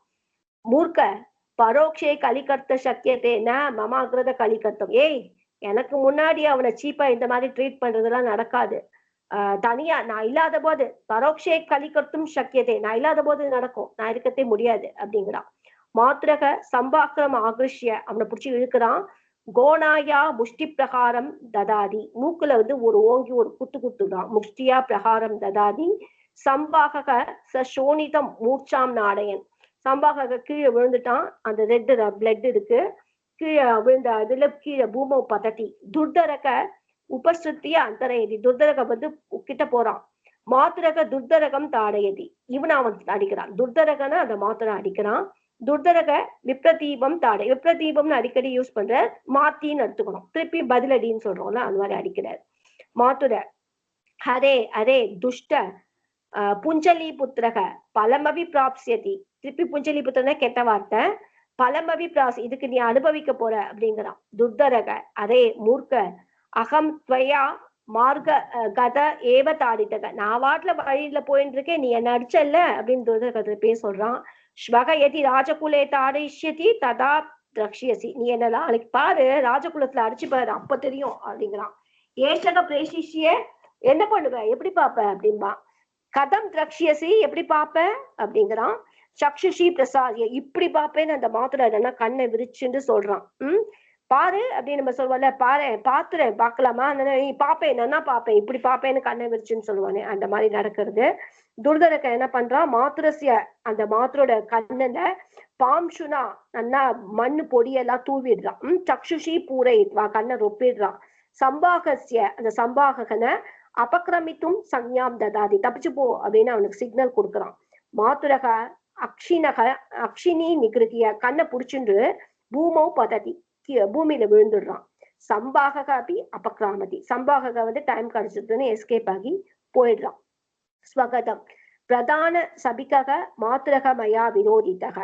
மூர்க்க பரோக்ஷே கலிகர்த்த சக்கியத்தே ந மமாகிருத கலிகர்த்தம், ஏய் எனக்கு முன்னாடி அவனை சீப்பா இந்த மாதிரி ட்ரீட் பண்றதெல்லாம் நடக்காது. தனியா நான் இல்லாத போது பரோக்ஷே கலிகர்த்தும் சக்கியதே, நான் இல்லாத போது நடக்கும், நான் இருக்கத்தே முடியாது அப்படிங்கிறான். மாத்திரக சம்பாக்கிரம் ஆகிருஷ்ய, அவனை பிடிச்சி இழுக்கிறான். கோணாயா முஷ்டி பிரகாரம் ததாதி, மூக்குல வந்து ஒரு ஓங்கி ஒரு குத்து குத்துதான். முஷ்டியா பிரகாரம் ததாதி. சம்பாகக சோனிதம் மூர்ச்சாம் நாடயன், சம்பாகக கீழே விழுந்துட்டான், அந்த ரெட் பிளட் இருக்கு, கீழே விழுந்த அதுல கீழே பூமோ பதட்டி. துர்தரக உபஸ்ருத்திய அந்தரயதி, துர்தரக வந்து கிட்ட போறான். மாத்திரக துர்தரகம் தாடயதி, இவனை அவன் அடிக்கிறான். துர்தரகன அந்த மாத்திரை அடிக்கிறான். துர்தரக விப்ரதீபம் தாடை, விப்ரதீபம்னு அடிக்கடி யூஸ் பண்ற, மாத்தின்னு எடுத்துக்கணும், திருப்பி பதிலடின்னு சொல்றோம்ல அந்த மாதிரி அடிக்கிறார். மாத்துர ஹரே அரே துஷ்ட புஞ்சலி புத்திரக பலமவி பிராப்சியதி, திருப்பி புஞ்சலி புத்திரன கெட்ட வார்த்தை, பலமவி பிராப்சி, இதுக்கு நீ அனுபவிக்க போற அப்படிங்கிறான். துர்தரக அரே மூர்க்க அகம் துவயா மார்க கத ஏவ தாடித்தக, நான் வாட்டுல வழியில போயிட்டு இருக்கேன், நீ என்ன அடிச்சல்ல அப்படின்னு துர்தரகத்துல பேர் சொல்றான். ஸ்வக எதி ராஜகுலே தாடிஷ்யதி ததா திரக்ஷியசி, நீ என்னெல்லாம் நாளைக்கு பாரு ராஜகுலத்துல அடிச்சு பாரு அப்ப தெரியும் அப்படிங்கிறான். ஏஷக பிரேஷிஷ்ய, என்ன பண்ணுவ எப்படி பாப்ப அப்படின்பா. கதம் திரக்ஷியசி, எப்படி பாப்ப அப்படிங்கிறான். சக்ஷுஷி பிரசாத், இப்படி பாப்பேன்னு அந்த மாத்திரை என்னன்னா கண்ணை விரிச்சுன்னு சொல்றான். பாரு அப்படின்னு நம்ம சொல்லுவோம்ல, பாரு பாத்துறேன் பாக்கலாமா, நீ பாப்பேன் என்னன்னா பாப்பேன், இப்படி பாப்பேன்னு கண்ணை விரிச்சுன்னு சொல்லுவானே அந்த மாதிரி நடக்கிறது. துர்தரக என்ன பண்றான், மாத்திரசிய அந்த மாத்திரோட கண்ணுல பாம்சுனா நல்லா மண்ணு பொடியெல்லாம் தூவிடுறான். சக்ஷுஷி பூரை கண்ணை ரொப்பிடுறான். சம்பாகசிய அந்த சம்பாகனை அபக்கிரமித்தும் சஞ்ஞாம் ததாதி, தப்பிச்சு போ அப்படின்னு அவனுக்கு சிக்னல் கொடுக்குறான். மாத்துரக அக்ஷினி நிகிருதிய, கண்ணை புடிச்சுண்டு பூமௌ பததி, பூமியில விழுந்துடுறான். சம்பாக அப்படி அபக்ராமதி, சம்பாக வந்து டைம் கிடைச்சதுன்னு எஸ்கேப் ஆகி போயிடுறான். ஸ்வகதம் பிரதான சபிக்கக மாத்திரக மயா விரோதித்தக,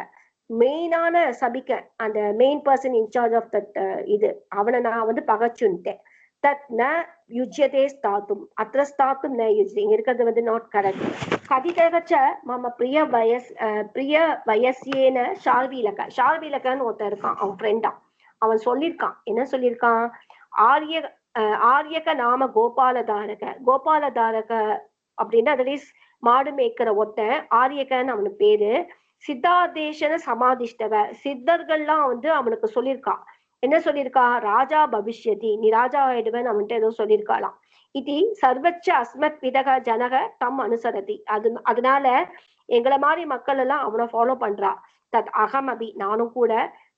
மெயினான சபிக்க அந்த main person in-charge of that இது, அவனை நான் வந்து பகச்சுன்ட்டேன். தத் ந யுஜ்யதே ஸ்தாத்தும் அத்திர ஸ்தாத்தும் ந யுஜ்யதே, இங்க இருக்கிறது வந்து நாட் கரெக்ட். கதிதகச்ச மம பிரிய வயசியேன ஷால்வீலக, ஷால்வீலகன்னு ஒருத்தன் இருக்கான், அவன் ஃப்ரெண்டா, அவன் சொல்லியிருக்கான். என்ன சொல்லியிருக்கான், ஆரியக நாம கோபாலதாரக, கோபாலதாரக அப்படின்னா தட் இஸ் மாடு மேய்க்கிற ஒருத்தன், ஆரியகன்னு அவனுக்கு பேரு. சித்தாதேசன சமாதிஷ்டவ, சித்தர்கள்லாம் வந்து அவனுக்கு சொல்லியிருக்கான். என்ன சொல்லியிருக்கா, ராஜா பவிஷ்யதி, நீ ராஜா ஆயிடுவேன்னு அவன்கிட்ட ஏதோ சொல்லியிருக்காளாம். இது சர்வச்ச அஸ்மத் விதக ஜனக தம் அனுசரதி, அதனால எங்களை மாதிரி மக்கள் எல்லாம் அவனை ஃபாலோ பண்றா. தத் அகமபி, நானும் கூட,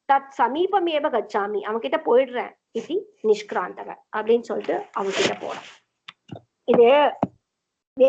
தத் சமீபமேவ கச்சாமி, அவன்கிட்ட போயிடுறேன். இது நிஷ்கிராந்தக அப்படின்னு சொல்லிட்டு அவன்கிட்ட போறான். இது